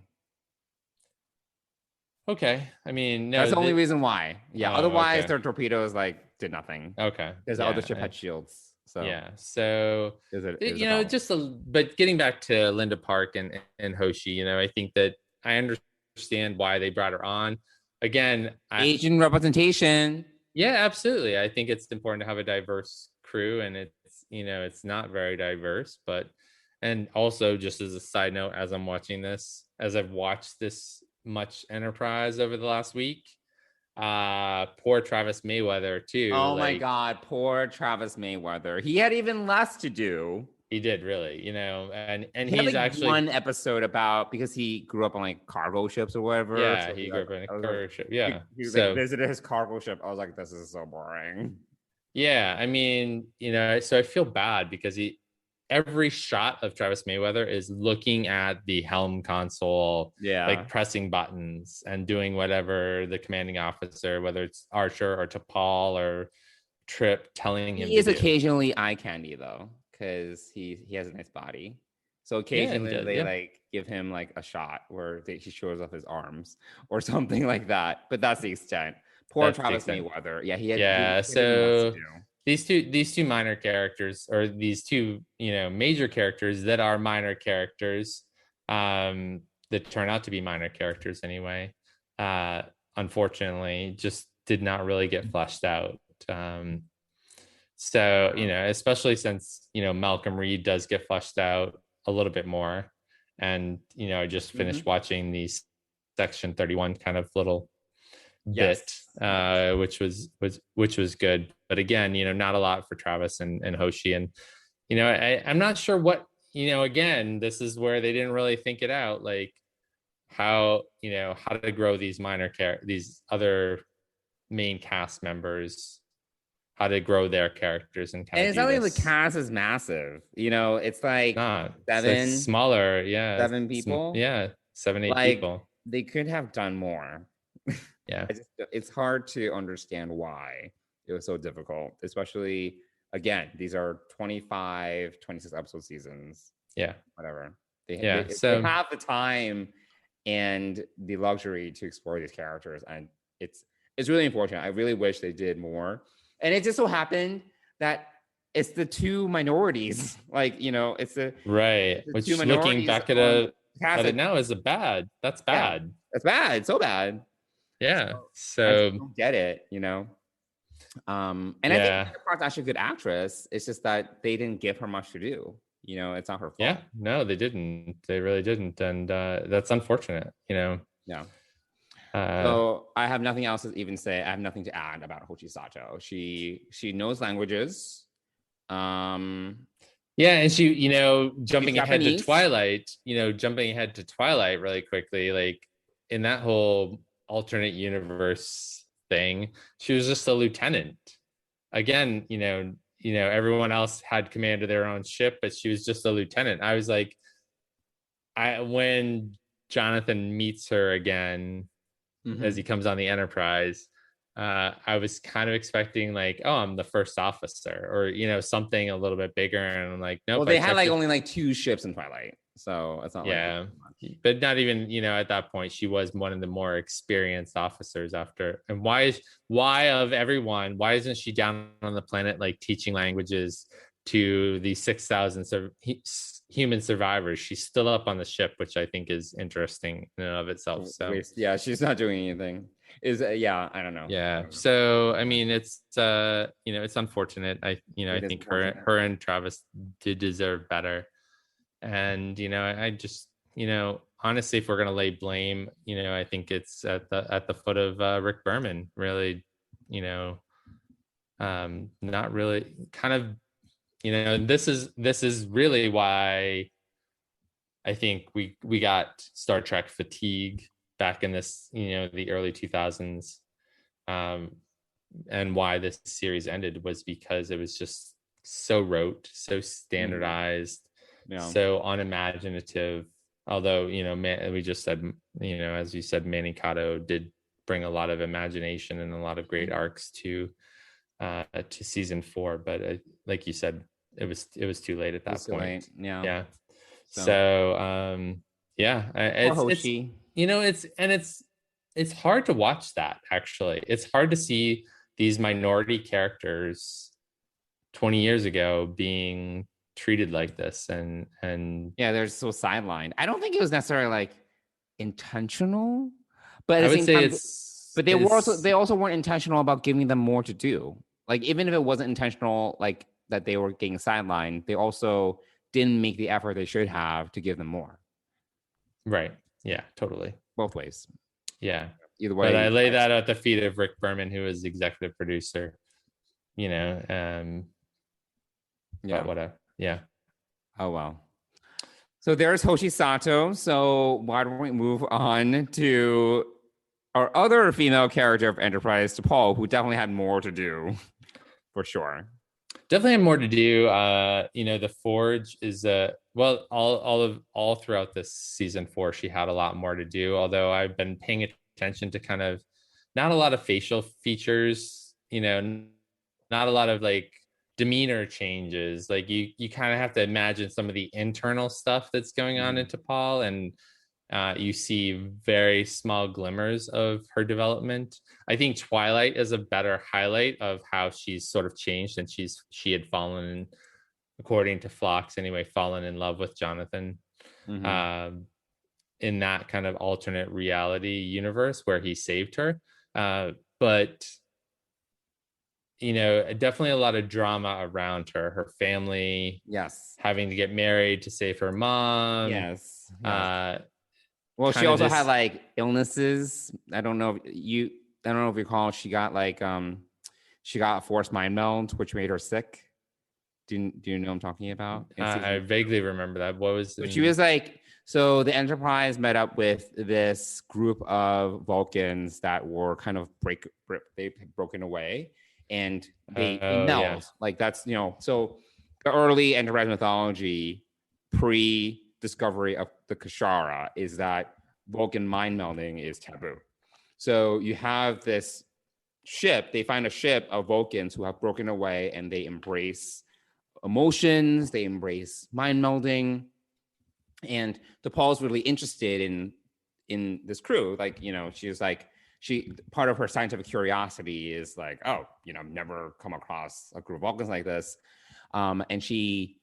Okay, I mean, no, that's the only reason why. Yeah, otherwise okay. their torpedoes did nothing. Okay, because the other ship had shields. So yeah, so but getting back to Linda Park and Hoshi, I think that I understand why they brought her on. Again, Asian representation. Yeah, absolutely. I think it's important to have a diverse crew, and it's not very diverse, and also just as a side note, as I've watched this much Enterprise over the last week, poor Travis Mayweather too. Oh my god, poor Travis Mayweather. He had even less to do. He did really, and he he's had actually one episode about, because he grew up on like cargo ships or whatever. Yeah, so he grew up in a cargo ship. Yeah, he visited his cargo ship. I was like, this is so boring. Yeah, I mean, so I feel bad because every shot of Travis Mayweather is looking at the helm console, like pressing buttons and doing whatever the commanding officer, whether it's Archer or T'Pol or Trip, telling him. He is occasionally eye candy though, because he has a nice body. So occasionally they give him like a shot where he shows off his arms or something like that. But that's the extent. Poor Travis Mayweather. Yeah, he had. So these two minor characters, or these 2 major characters that are minor characters, that turn out to be minor characters anyway, unfortunately just did not really get fleshed out. So especially since Malcolm Reed does get fleshed out a little bit more, And I just finished watching the Section 31 kind of little bit, which was good. But again, not a lot for Travis and Hoshi. And I'm not sure what, again, this is where they didn't really think it out, like how to grow these these other main cast members, how to grow their characters and it's not like the cast is massive. It's like seven, it's smaller, seven people, 7-8 like, people. They could have done more. Yeah, it's hard to understand why it was so difficult, especially again, these are 25, 26 episode seasons. Yeah, whatever. They have the time and the luxury to explore these characters, and it's really unfortunate. I really wish they did more. And it just so happened that it's the two minorities, like, it's the right. Which, looking back at it now, is bad. That's bad. Yeah, that's bad. It's so bad. Yeah. So I just don't get it, And I think Anna Park's actually a good actress. It's just that they didn't give her much to do. It's not her fault. Yeah. No, they didn't. They really didn't, and that's unfortunate. Yeah. So I have nothing else to even say. I have nothing to add about Hoshi Sato. She knows languages. Yeah, and she, jumping ahead to Twilight, really quickly, like in that whole alternate universe thing, she was just a lieutenant. Again, everyone else had command of their own ship, but she was just a lieutenant. I was like, when Jonathan meets her again, as he comes on the Enterprise, I was kind of expecting like, oh, I'm the first officer, or something a little bit bigger, and I'm like, nope. Well, they had only 2 ships in Twilight, so it's not but not even at that point, she was one of the more experienced officers after. And why of everyone, why isn't she down on the planet like teaching languages to the 6,000 human survivors? She's still up on the ship, which I think is interesting in and of itself. So she's not doing anything. I don't know. Yeah. So I mean, it's it's unfortunate. I think her and Travis did deserve better. And I just honestly, if we're gonna lay blame, I think it's at the foot of Rick Berman. Really, not really. Kind of, this is really why I think we got Star Trek fatigue back in this, the early 2000s, and why this series ended was because it was just so rote, so standardized, so unimaginative. Although, we just said, as you said, Manny Cotto did bring a lot of imagination and a lot of great arcs to season 4, but like you said, it was too late at that point. Yeah. So it's hard to watch that. Actually, it's hard to see these minority characters 20 years ago being treated like this, and they're so sidelined. I don't think it was necessarily intentional, but I would say but they also weren't intentional about giving them more to do. Like, even if it wasn't intentional, like that they were getting sidelined, they also didn't make the effort they should have to give them more. Right. Yeah, totally. Both ways. Yeah. Either way. But I lay that at the feet of Rick Berman, who is the executive producer. But whatever. Yeah. Oh, well. So there's Hoshi Sato. So why don't we move on to our other female character of Enterprise, T'Pol, who definitely had more to do, for sure. Definitely had more to do. The Forge is all throughout this season 4, she had a lot more to do. Although I've been paying attention to kind of not a lot of facial features, not a lot of demeanor changes. Like you kind of have to imagine some of the internal stuff that's going on in T'Pol, and you see very small glimmers of her development. I think Twilight is a better highlight of how she's sort of changed, and she had fallen, according to Phlox anyway, fallen in love with Jonathan in that kind of alternate reality universe where he saved her. But definitely a lot of drama around her family Yes. having to get married to save her mom. Yes. Well, she kinda also had this- like illnesses. I don't know if you recall. She got like she got forced mind meld, which made her sick. Do you know what I'm talking about? I vaguely remember that. What was So she was like, so the Enterprise met up with this group of Vulcans that were kind of they had broken away, and they meld. Yeah. Like that's so the early Enterprise mythology, pre-discovery of the Kashara, is that Vulcan mind melding is taboo. So you have this ship. They find a ship of Vulcans who have broken away, and they embrace emotions, they embrace mind melding, and T'Pol's really interested in this crew. Like, she part of her scientific curiosity is like, oh, never come across a group of Vulcans like this, and she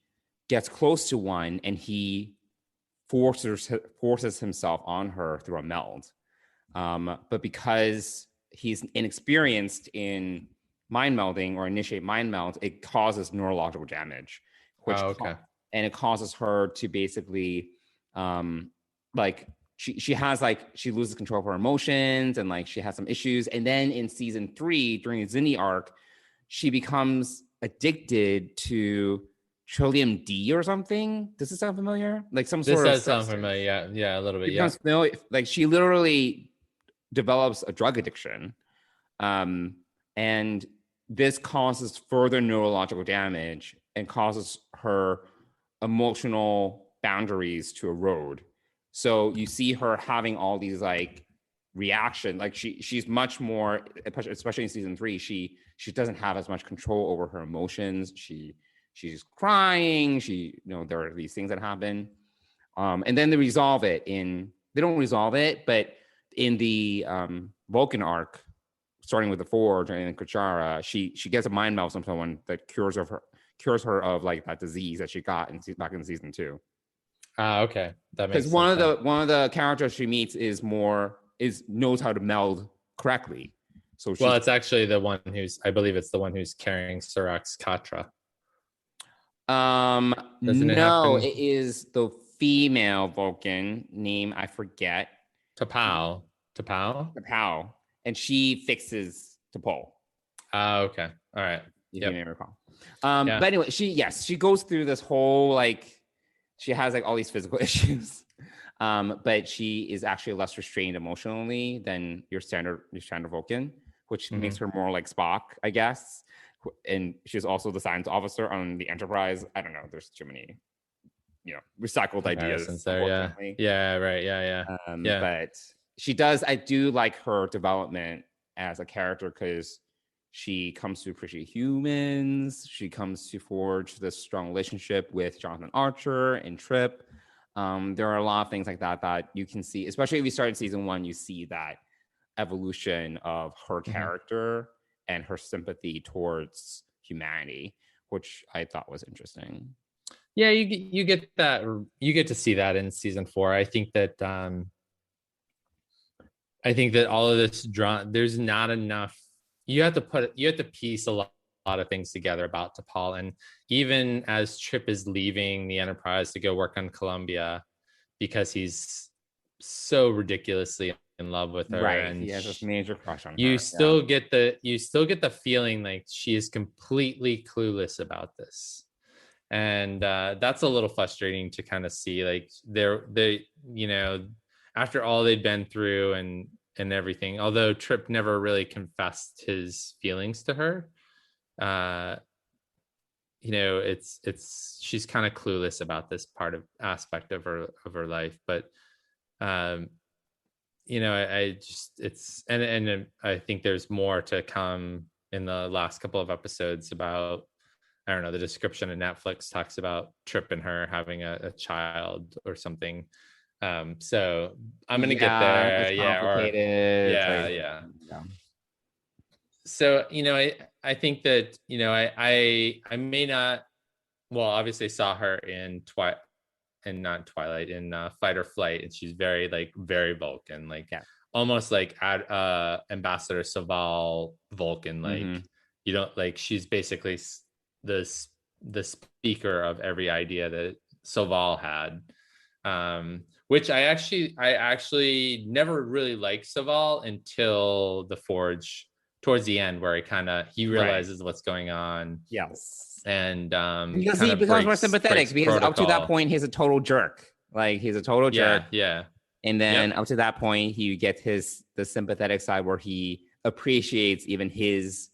gets close to one, and he forces himself on her through a meld, but because he's inexperienced in mind melding or initiate mind meld, it causes neurological damage, and it causes her to basically she loses control of her emotions, and like she has some issues. And then in season 3, during the Zinni arc, she becomes addicted to Trillium D or something. Does this sound familiar? Like some sort of This does sound familiar. Yeah, a little bit. Yeah. Familiar, like she literally develops a drug addiction, and this causes further neurological damage and causes her emotional boundaries to erode. So you see her having all these like reaction, like she's much more, especially in season 3, she doesn't have as much control over her emotions. She's crying. There are these things that happen, and then they don't resolve it, but in the Vulcan arc, starting with the Forge and Kachara, she gets a mind meld from someone that cures her of like that disease that she got back in season 2. Okay, that makes because sense. one of the characters she meets knows how to meld correctly. So it's actually the one I believe it's the one who's carrying Surak's Katra. It is the female Vulcan name, I forget. T'Pol. And she fixes T'Pol. Okay. All right. If you may recall. But anyway, she goes through this whole like, she has like all these physical issues, but she is actually less restrained emotionally than your standard Vulcan, which makes her more like Spock, I guess. And she's also the science officer on the Enterprise. I don't know. There's too many, recycled ideas. There, yeah. Right. Yeah. But she does. I do like her development as a character because she comes to appreciate humans. She comes to forge this strong relationship with Jonathan Archer and Trip. There are a lot of things like that you can see, especially if you start in season 1, you see that evolution of her character and her sympathy towards humanity, which I thought was interesting. Yeah, you get that. You get to see that in season 4. I think that all of this there's not enough. You have to piece a lot of things together about T'Pol, and even as Trip is leaving the Enterprise to go work on Columbia because he's so ridiculously in love with her, right? And he has this major crush on her. You still get the feeling like she is completely clueless about this, and that's a little frustrating to kind of see. Like they after all they'd been through and everything, although Trip never really confessed his feelings to her, it's she's kind of clueless about this aspect of her life. But I think there's more to come in the last couple of episodes about, I don't know, the description in Netflix talks about Trip and her having a child or something. So I'm gonna get there. Yeah. So I think that I may not. Well, obviously saw her in Fight or Flight, and she's very Vulcan, almost like Ambassador Saval Vulcan, you don't like, she's basically the speaker of every idea that Soval had. Which I actually never really liked Soval until the Forge towards the end, where he realizes what's going on. Yes. And because he becomes more sympathetic, because up to that point he's a total jerk. Like, he's a total jerk. Yeah. And then up to that point, he gets the sympathetic side where he appreciates even his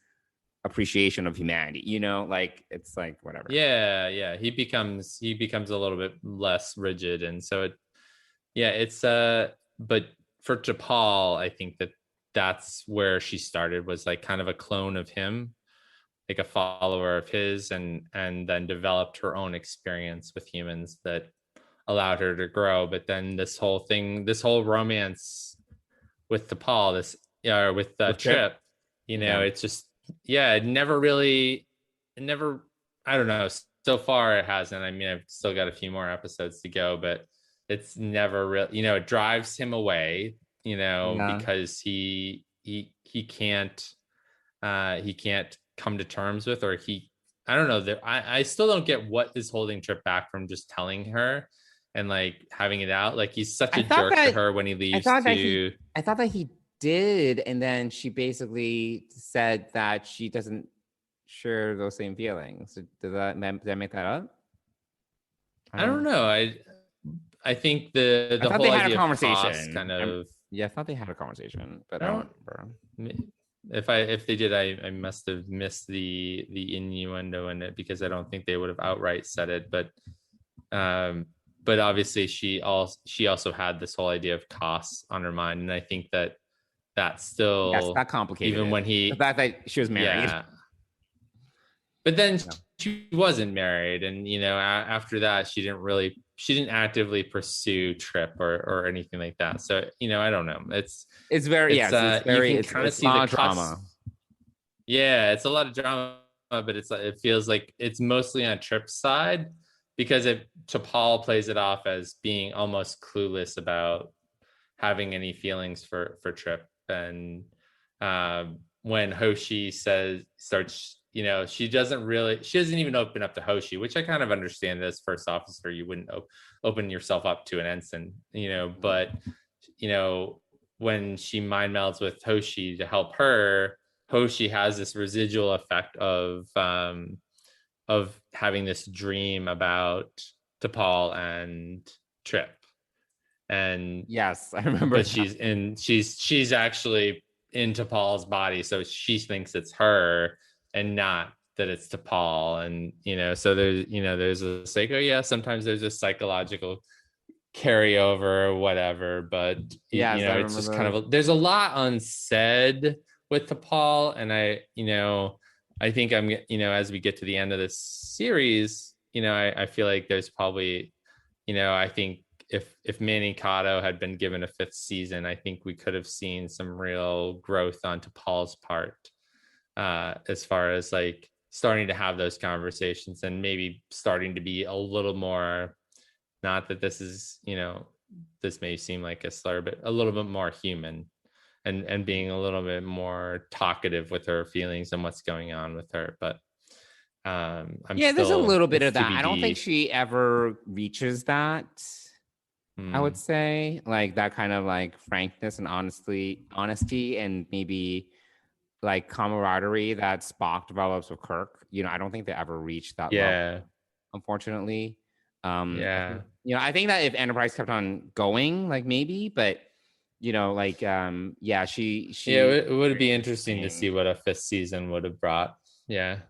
appreciation of humanity. You know, like, it's like whatever. Yeah. He becomes a little bit less rigid, and so it's but for T'Pol, I think that's where she started, was like kind of a clone of him, like a follower of his, and then developed her own experience with humans that allowed her to grow. But then this whole romance with T'Pol, with Trip, it's just, it never, I don't know. So far it hasn't. I mean, I've still got a few more episodes to go, but it's never really, it drives him away, because he can't come to terms with, or I don't know, I still don't get what is holding Trip back from just telling her and like having it out. Like, he's such a jerk to her when he leaves. I thought that he did, and then she basically said that she doesn't share those same feelings. Did I make that up? I don't know. I think the I thought whole they had idea a conversation. Kind of. I thought they had a conversation, but I don't remember. If they did, I must have missed the innuendo in it, because I don't think they would have outright said it. But obviously she also had this whole idea of costs on her mind, and I think that's still that complicated. Even when the fact that she was married. Yeah. But then she wasn't married, and after that she didn't actively pursue Trip or anything like that. So I don't know. It's very you can kind of see the drama. Yeah, it's a lot of drama, but it feels like it's mostly on Trip's side, because T'Pol plays it off as being almost clueless about having any feelings for Trip. And when Hoshi starts, she doesn't even open up to Hoshi, which I kind of understand. As first officer, you wouldn't open yourself up to an ensign, but when she mind melds with Hoshi to help her, Hoshi has this residual effect of having this dream about T'Pol and Trip. And yes, I remember. But she's actually in T'Pol's body, so she thinks it's her and not that it's T'Pol. And so there's a psycho. Sometimes there's a psychological carryover or whatever, but it's just kind of there's a lot unsaid with T'Pol, and I think I'm as we get to the end of this series, I feel like there's probably I think if Manny Cotto had been given a 5th season, I think we could have seen some real growth on T'Pol's part, as far as like starting to have those conversations, and maybe starting to be a little more, not that this is, this may seem like a slur, but a little bit more human, and being a little bit more talkative with her feelings and what's going on with her. But there's a little bit of that. I don't think she ever reaches that. I would say, like, that kind of like frankness and honesty, and maybe like camaraderie that Spock develops with Kirk. I don't think they ever reached that level, unfortunately. I think that if Enterprise kept on going, like, maybe, but she it would be interesting to see what a 5th season would have brought. But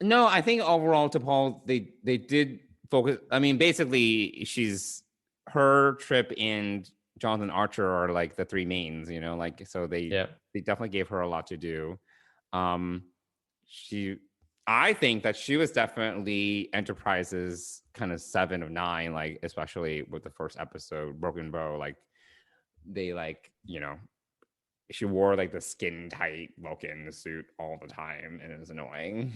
no, I think overall T'Pol, they did focus. I mean, basically, her, Trip, and Jonathan Archer are like the 3 mains, so they definitely gave her a lot to do. I think that she was definitely Enterprise's kind of 7 of 9, like, especially with the first episode, Broken Bow. Like, they she wore like the skin tight Vulcan suit all the time, and it was annoying.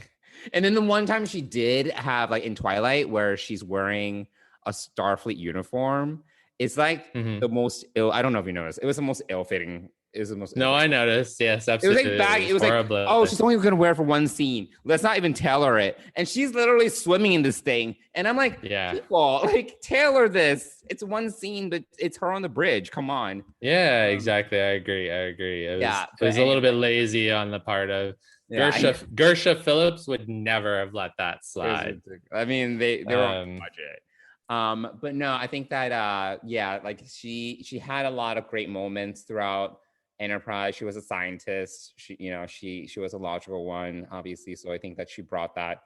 And then the one time she did have, like, in Twilight, where she's wearing a Starfleet uniform, it's like the most ill. I don't know if you noticed. It was the most ill-fitting is the most. No, I noticed. Yes, It was absolutely. like back. It was like, horrible. oh, she's only gonna wear it for one scene. Let's not even tailor it. And she's literally swimming in this thing. And I'm like, Yeah. people, like tailor this. It's one scene, but it's her on the bridge. Come on. Yeah, exactly. I agree. It was a little bit lazy on the part of Gersha Phillips would never have let that slide. I mean, they were on budget. But no, I think that like she had a lot of great moments throughout Enterprise. She was a scientist. She was a logical one, obviously. So I think that she brought that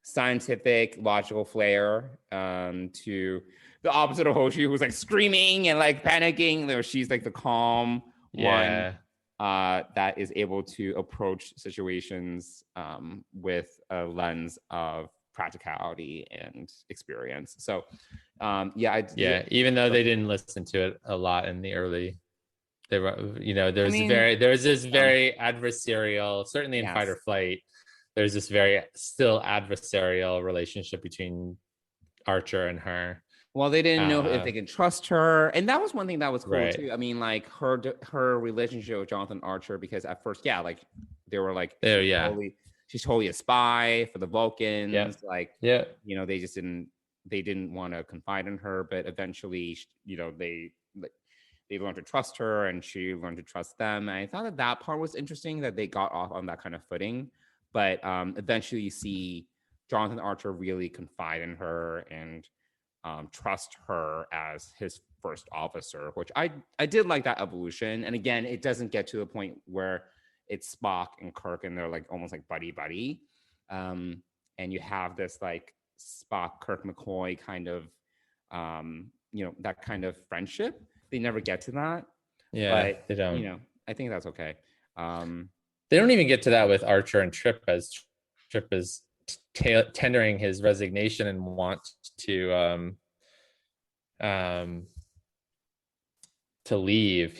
scientific, logical flair to the opposite of Hoshi, who's like screaming and like panicking. She's like the calm one that is able to approach situations with a lens of practicality and experience. So even though they didn't listen to it a lot in the early, there were, there's this very adversarial, certainly in Fight or Flight, there's this very still adversarial relationship between Archer and her. Well, they didn't know if they could trust her, and that was one thing that was cool too. I mean, like her relationship with Jonathan Archer, because at first, like they were like, she's totally a spy for the Vulcans. They didn't want to confide in her, but eventually, they learned to trust her, and she learned to trust them. And I thought that part was interesting, that they got off on that kind of footing. But eventually, you see Jonathan Archer really confide in her and trust her as his first officer, which I did like that evolution. And again, it doesn't get to the point where it's Spock and Kirk and they're like almost like buddy. And you have this like Spock, Kirk, McCoy kind of, that kind of friendship. They never get to that. Yeah, but, they don't. I think that's okay. They don't even get to that with Archer and Trip, as Trip is tendering his resignation and wants to leave.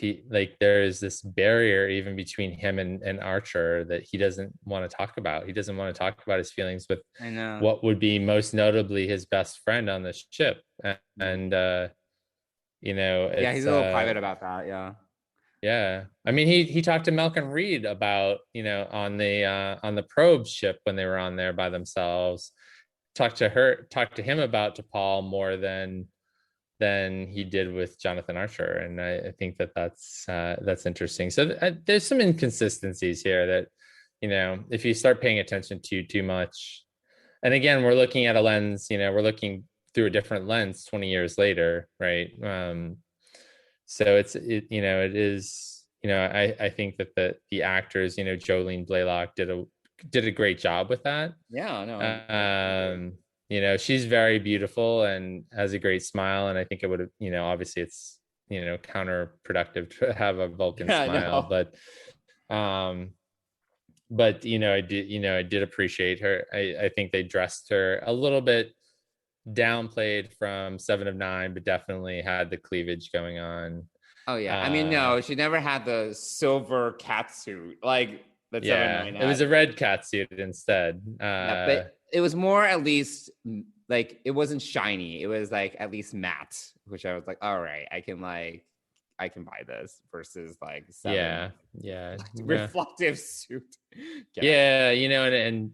There's this barrier even between him and Archer that he doesn't want to talk about. He doesn't want to talk about his feelings with what would be most notably his best friend on the ship. And he's a little private about that. Yeah. I mean, he talked to Malcolm Reed about, on the probe ship when they were on there by themselves, talked to him about T'Pol more than he did with Jonathan Archer. And I think that's interesting. So there's some inconsistencies here that, if you start paying attention to too much, and again, we're looking at a lens, we're looking through a different lens 20 years later. Right. So it is, I think that the actors, Jolene Blalock did a great job with that. Yeah, no. She's very beautiful and has a great smile. And I think it would have, obviously it's, counterproductive to have a Vulcan smile, but I did appreciate her. I think they dressed her a little bit downplayed from 7 of 9, but definitely had the cleavage going on. Oh yeah, I mean, no, she never had the silver catsuit like the 7 of 9. It was a red catsuit instead. But it was more, at least, like it wasn't shiny. It was like at least matte, which I was like, all right, I can buy this versus like 7. Yeah. Reflective suit. Yeah, and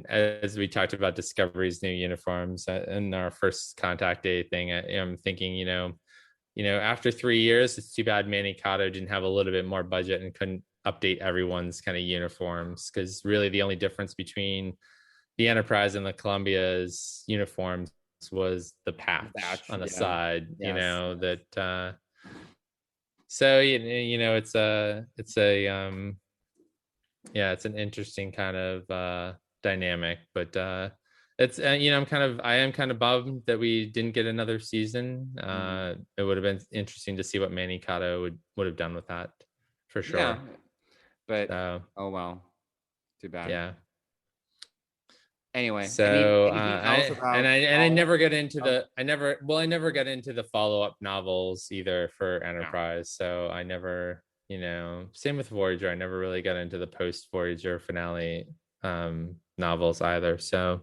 as we talked about Discovery's new uniforms in our first contact day thing, I'm thinking, after 3 years, it's too bad Manny Cotto didn't have a little bit more budget and couldn't update everyone's kind of uniforms, because really the only difference between the Enterprise and the Columbia's uniforms was the patch on the side. Yes. So it's an interesting kind of dynamic, but it's I am kind of bummed that we didn't get another season. It would have been interesting to see what Manny Cotto would have done with that, for sure. Yeah, but oh well, too bad. Yeah. Anyway, so I never got into I never got into the follow-up novels either for Enterprise. So I never, same with Voyager. I never really got into the post Voyager finale novels either. So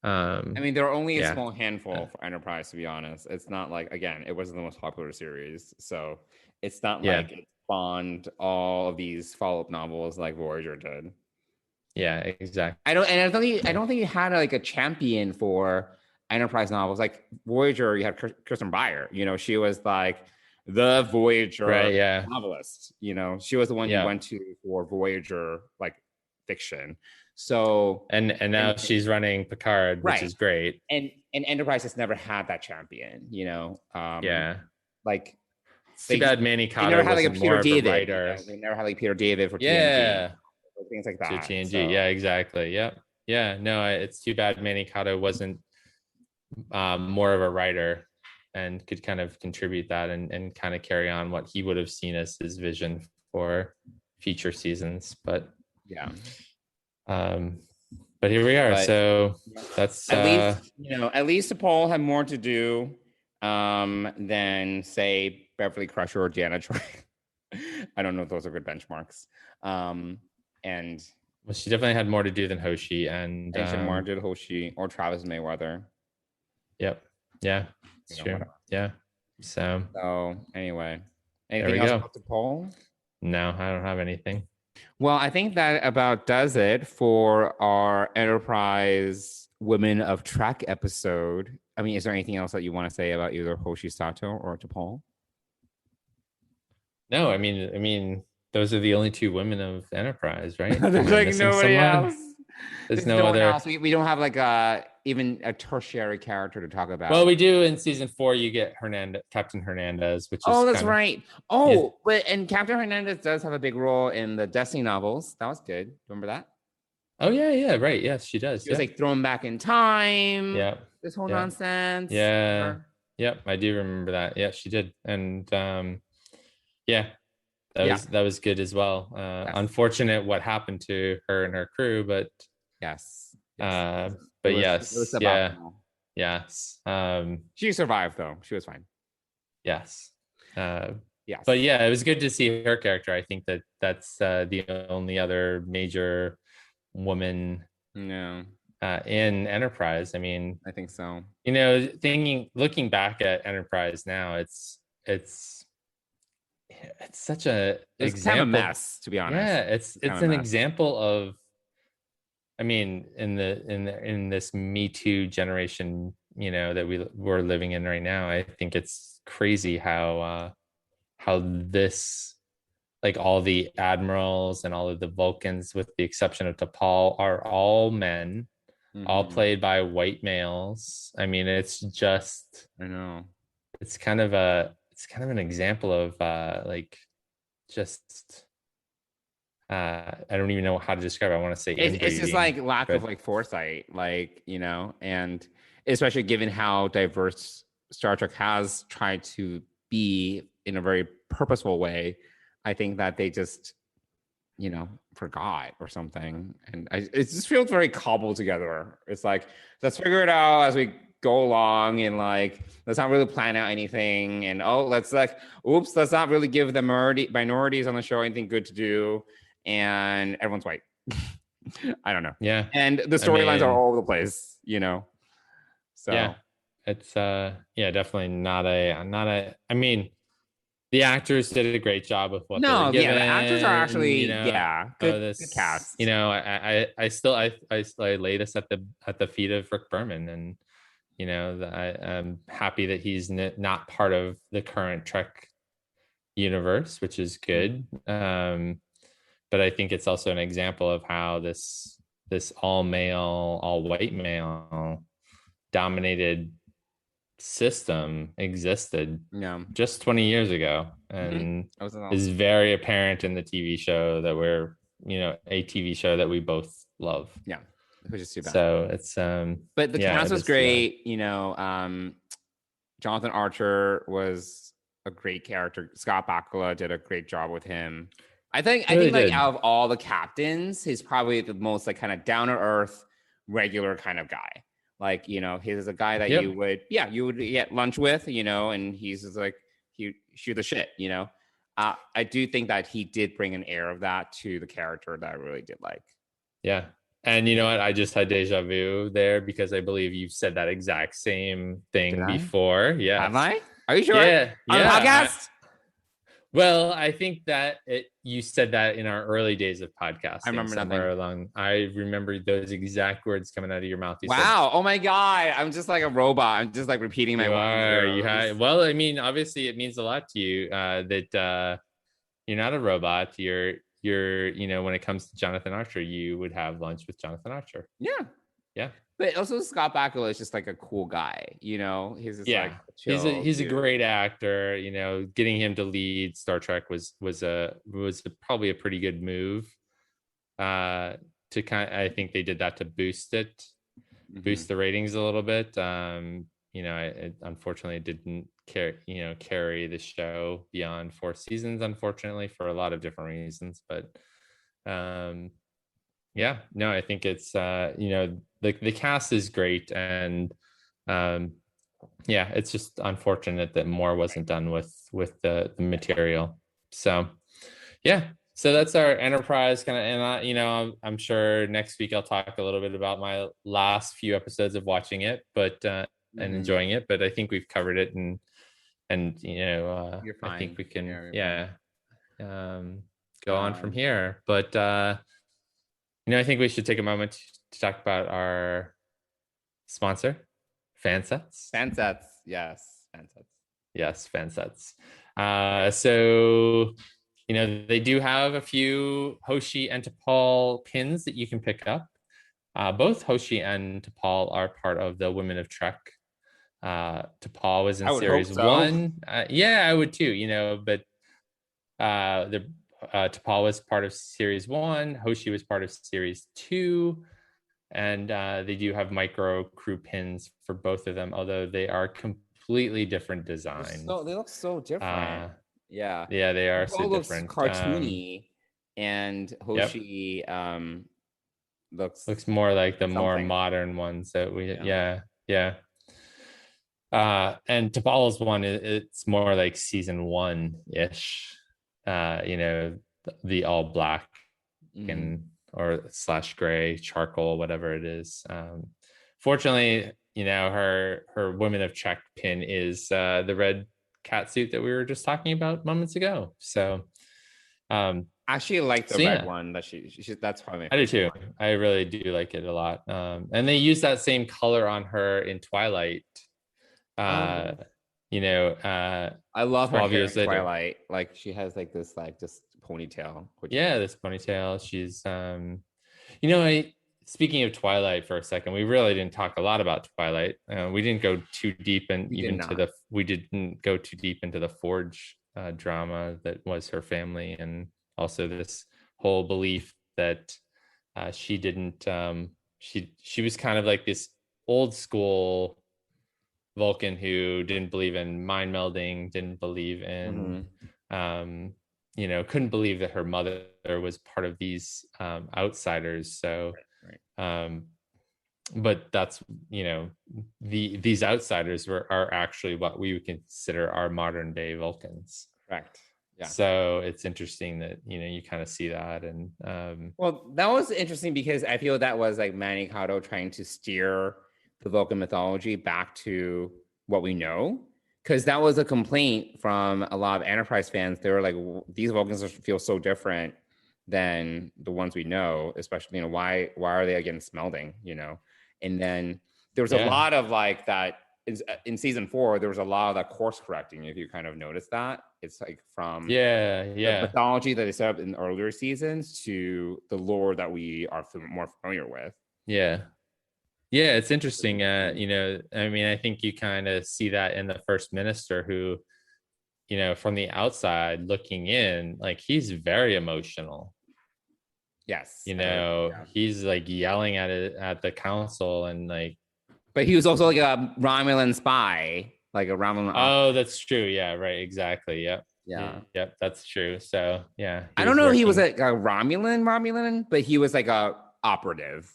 I mean, there are only a Yeah. small handful for Enterprise, to be honest. It's not like, again, it wasn't the most popular series, so it's not Yeah. like it spawned all of these follow-up novels like Voyager did. Yeah, exactly. I don't think you had like a champion for Enterprise novels. Like Voyager, you had Kirsten Beyer. You know, she was like the Voyager Right, yeah. novelist. You know, she was the one you went to for Voyager like fiction. So and now she's running Picard, which right. is great. And Enterprise has never had that champion. You know, like it's too bad Manny they Cotta never had like a wasn't Peter more of a David. writer. You know? They never had like Peter David for Yeah. TNG. Things like that. To TNG, so. yeah, exactly. Yep. Yeah, no, it's too bad Manny Cotta wasn't more of a writer and could kind of contribute that and kind of carry on what he would have seen as his vision for future seasons. But but here we are. So that's at least T'Pol had more to do than say Beverly Crusher or Deanna Troi. I don't know if those are good benchmarks. And well, she definitely had more to do than Hoshi, and more did Hoshi or Travis Mayweather. Yep. Yeah. It's true. Whatever. Yeah. So anyway, anything else about T'Pol? No, I don't have anything. Well, I think that about does it for our Enterprise Women of Trek episode. I mean, is there anything else that you want to say about either Hoshi Sato or T'Pol? No, I mean, those are the only two women of Enterprise, right? There's like nobody else. There's no other. Else. We don't have like even a tertiary character to talk about. Well, we do in season 4. You get Captain Hernandez, which is that's right. But Captain Hernandez does have a big role in the Destiny novels. That was good. Remember that? Oh yeah, right. Yes, she does. She was like thrown back in time. Yeah. This whole nonsense. Yeah. Yep, I do remember that. Yeah, she did. And that was good as well. Unfortunate what happened to her and her crew, but yes. But it was yes. She survived though. She was fine. Yes. Yes. But yeah, it was good to see her character. I think that's the only other major woman in Enterprise. I mean, I think so. You know, looking back at Enterprise now, it's such a example. Kind of a mess, to be honest. Yeah, it's an example of. I mean, in this Me Too generation, you know, that we're living in right now, I think it's crazy how this, like all the admirals and all of the Vulcans, with the exception of T'Pol, are all men, all played by white males. I mean, it's just. I know. It's kind of an example of just. I don't even know how to describe it. I want to say it's just like lack of like foresight, like, you know, and especially given how diverse Star Trek has tried to be in a very purposeful way. I think that they just, you know, forgot or something. And it just feels very cobbled together. It's like, let's figure it out as we go along, and like, let's not really plan out anything. And let's not really give the minorities on the show anything good to do. And everyone's white. I don't know. Yeah. And the storylines are all over the place, you know. So yeah, it's definitely not a. I mean, the actors did a great job with what they were given. The actors are actually good cast. You know, I lay this at the feet of Rick Berman, and you know, I'm happy that he's not part of the current Trek universe, which is good. But I think it's also an example of how this all male, all white male dominated system existed just 20 years ago, and is very apparent in the TV show that a TV show that we both love. Yeah, which is too bad. So it's but the cast was great. You know, Jonathan Archer was a great character. Scott Bakula did a great job with him. I think like out of all the captains, he's probably the most like kind of down to earth, regular kind of guy. Like, you know, he's a guy that you would get lunch with, you know, and he's just like, he shoot the shit, you know. I do think that he did bring an air of that to the character that I really did like. Yeah. And you know what? I just had deja vu there because I believe you've said that exact same Did thing I? before. Have Yes. I? Are you sure? Yeah. On the Yeah. podcast? Well, I think that you said that in our early days of I podcasting, remember somewhere nothing. along. I remember those exact words coming out of your mouth. You said, Wow. Oh my God. I'm just like a robot. I'm just like repeating my "You ones and are, you zeros. have." Well, I mean, obviously, it means a lot to you that you're not a robot. You're, you know, when it comes to Jonathan Archer, you would have lunch with Jonathan Archer. Yeah. Yeah. But also Scott Bakula is just like a cool guy, you know? He's just like Yeah, chill, he's a dude. great actor. You know, getting him to lead Star Trek was probably a pretty good move. To kind, I think they did that to boost Mhm. the ratings a little bit. You know, it unfortunately didn't carry the show beyond 4 seasons, unfortunately, for a lot of different reasons. But yeah, no, I think it's the cast is great, and yeah, it's just unfortunate that more wasn't done with the material. So yeah, so that's our Enterprise kind of, and I'm sure next week I'll talk a little bit about my last few episodes of watching it, but and Mhm. enjoying it. But I think we've covered it, and You're I think fine. we can You're go on from fine. here. But I think we should take a moment to talk about our sponsor, Fansets. Fansets. Yes. Fansets. Yes, Fansets. So they do have a few Hoshi and T'Pol pins that you can pick up. Both Hoshi and T'Pol are part of the Women of Trek. T'Pol was in I would hope series so. 1. Yeah, I would too. But T'Pol was part of series 1. Hoshi was part of series 2. And they do have micro crew pins for both of them, although they are completely different designs. They look so different. Yeah. Yeah, they are T'Pol so looks different. cartoony, and Hoshi looks more like the more something. modern ones that we yeah. And T'Pol's one, it's more like season 1-ish. The all black and or / gray charcoal, whatever it is. Fortunately, her Women of Trek pin is the red cat suit that we were just talking about moments ago. So I actually like the red one that she that's probably I do too. I really do like it a lot. And they use that same color on her in Twilight. I love her 12 hair years in later. Twilight. Like she has like this ponytail. This ponytail. She's speaking of Twilight for a second, we really didn't talk a lot about Twilight. We didn't go too deep we didn't go too deep into the Forge drama that was her family, and also this whole belief that she didn't she was kind of like this old school Vulcan who didn't believe in mind melding, didn't believe in couldn't believe that her mother was part of these outsiders. So but that's these outsiders are actually what we would consider our modern day Vulcans. Correct. Yeah. So it's interesting that you kind of see that. And well, that was interesting because I feel that was like Manny Cotto trying to steer the Vulcan mythology back to what we know, because that was a complaint from a lot of Enterprise fans. They were like, these Vulcans feel so different than the ones we know, especially why are they against melding, and then there was a lot of like that in season 4. There was a lot of that course correcting, if you kind of noticed that. It's like from the mythology that they set up in earlier seasons to the lore that we are more familiar with. Yeah, it's interesting. I mean, I think you kind of see that in the First Minister, who, from the outside looking in, like he's very emotional. Yes. He's like yelling at the council and like. But he was also like a Romulan spy, like a Romulan. Oh, that's true. Yeah, right. Exactly. Yep. Yeah. Yep. That's true. So yeah. I don't know if he was like a Romulan, but he was like a operative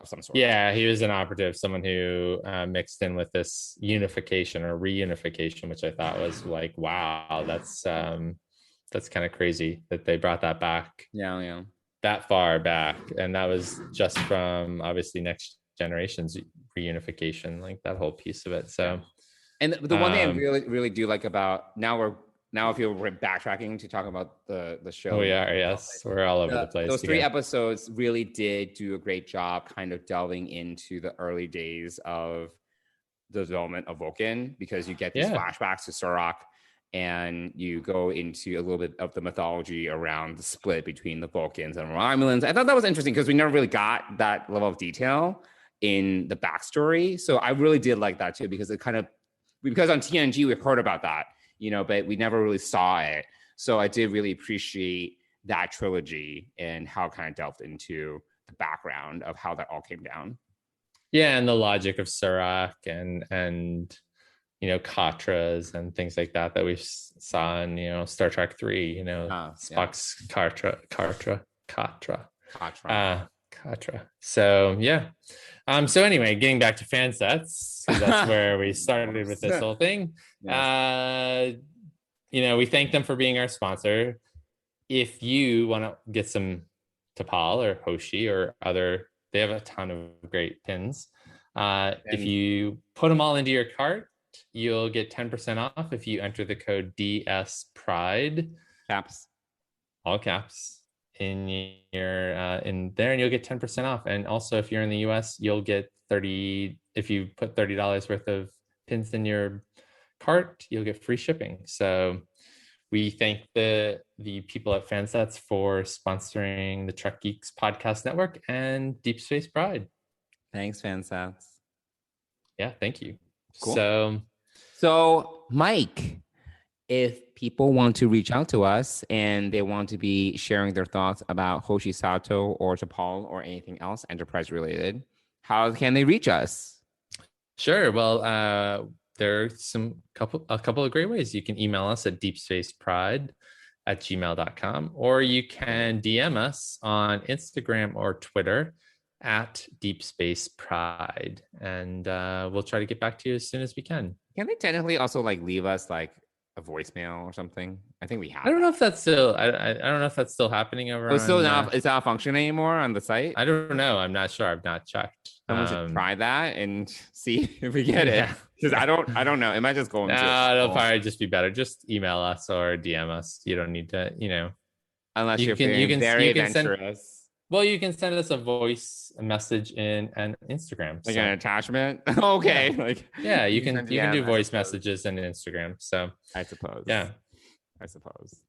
of some sort. Yeah, he was an operative, someone who mixed in with this unification or reunification, which I thought was like, wow, that's kind of crazy that they brought that back. Yeah. that far back, and that was just from obviously Next Generation's reunification, like that whole piece of it. So, and the one thing I really do like about now if we're backtracking to talk about the show. We are, yes, we're all over the place. Those 3 episodes really did do a great job, kind of delving into the early days of the development of Vulcan, because you get these flashbacks to Surak, and you go into a little bit of the mythology around the split between the Vulcans and Romulans. I thought that was interesting because we never really got that level of detail in the backstory. So I really did like that too, because because on TNG we heard about that, but we never really saw it. So I did really appreciate that trilogy and how it kind of delved into the background of how that all came down. Yeah, and the logic of Surak and Katras and things like that we saw in Star Trek 3. Spock's Katra. So yeah. So anyway, getting back to fan sets, because that's where we started with this whole thing. Yes. We thank them for being our sponsor. If you want to get some T'Pol or Hoshi or other, they have a ton of great pins. If you put them all into your cart, you'll get 10% off if you enter the code DS Pride, caps, all caps, in your in there, and you'll get 10% off. And also, if you're in the US, you'll get 30. If you put $30 worth of pins in your cart, you'll get free shipping. So we thank the people at Fansets for sponsoring the Trek Geeks Podcast Network and Deep Space Pride. Thanks, Fansets. Yeah, thank you. Cool. So Mike, if people want to reach out to us and they want to be sharing their thoughts about Hoshi Sato or T'Pol or anything else Enterprise related, how can they reach us? Sure. Well, there are a couple of great ways. You can email us at deepspacepride@gmail.com, or you can DM us on Instagram or Twitter at Deep Space Pride, and we'll try to get back to you as soon as we can. Can they technically also leave us a voicemail or something? I think we have. I don't know if that's still. I don't know if that's still happening over. It's not functioning anymore on the site. I don't know. I'm not sure. I've not checked. Someone should try that and see if we get it. Because I don't know. It might just go into. No, it'll probably just be better. Just email us or DM us. You don't need to. Unless you're very adventurous. Well, you can send us a voice message in an Instagram, an attachment. Okay, yeah, you can do voice messages in Instagram. So I suppose. Yeah, I suppose.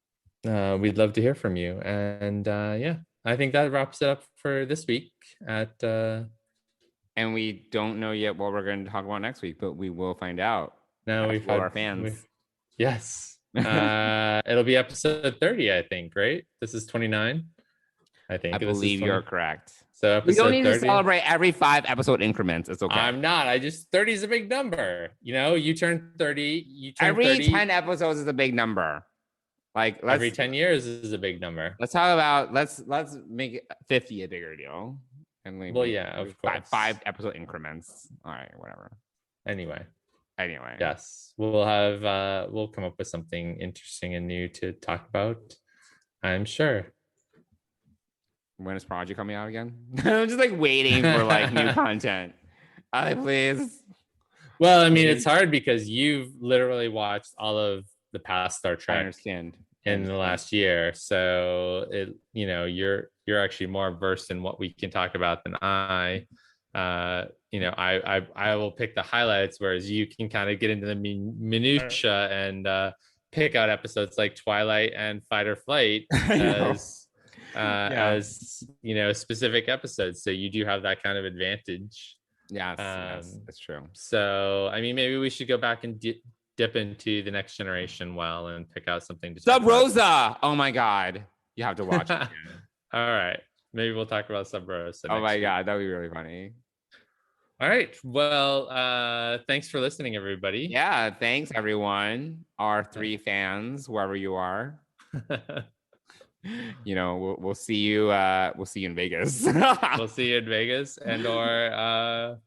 We'd love to hear from you, and I think that wraps it up for this week. And we don't know yet what we're going to talk about next week, but we will find out. No, we've had our fans. Yes, it'll be episode 30, I think. Right? This is 29. I believe you're correct. So we don't need 30? To celebrate every 5 episode increments. It's okay. I'm not. 30 is a big number. You turn 30. Every 30. 10 episodes is a big number. Every 10 years is a big number. Let's talk about let's make 50 a bigger deal. And of course. 5 episode increments. All right, whatever. Anyway. Yes, we'll come up with something interesting and new to talk about, I'm sure. When is Prodigy coming out again? I'm just waiting for new content. Please. Well, I mean, it's hard because you've literally watched all of the past Star Trek. I understand. In the last year, so you're actually more versed in what we can talk about than I. I will pick the highlights, whereas you can kind of get into the minutia and pick out episodes like Twilight and Fight or Flight as specific episodes. So you do have that kind of advantage. Yes, that's true. So I mean, maybe we should go back and dip into the Next Generation well and pick out something to Sub Rosa. Oh my God, you have to watch it. All right, maybe we'll talk about Sub Rosa. Oh my God, that would be really funny. All right, well, thanks for listening, everybody. Yeah, thanks everyone, our 3 fans, wherever you are. We'll see you. We'll see you in Vegas. We'll see you in Vegas and or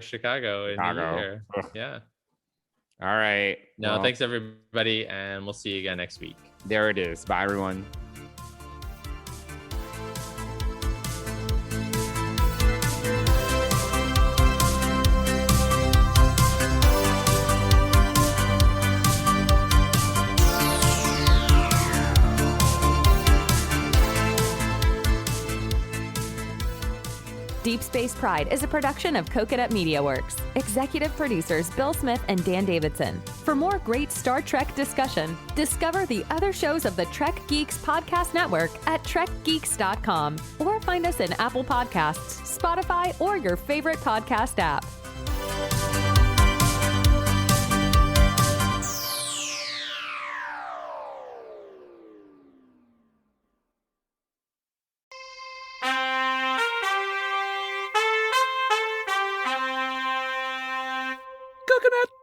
Chicago in the year. Yeah. All right. No, thanks everybody, and we'll see you again next week. There it is. Bye, everyone. Space Pride is a production of Coconut Media Works. Executive producers Bill Smith and Dan Davidson. For more great Star Trek discussion, discover the other shows of the Trek Geeks Podcast Network at trekgeeks.com or find us in Apple Podcasts, Spotify, or your favorite podcast app. Coconut.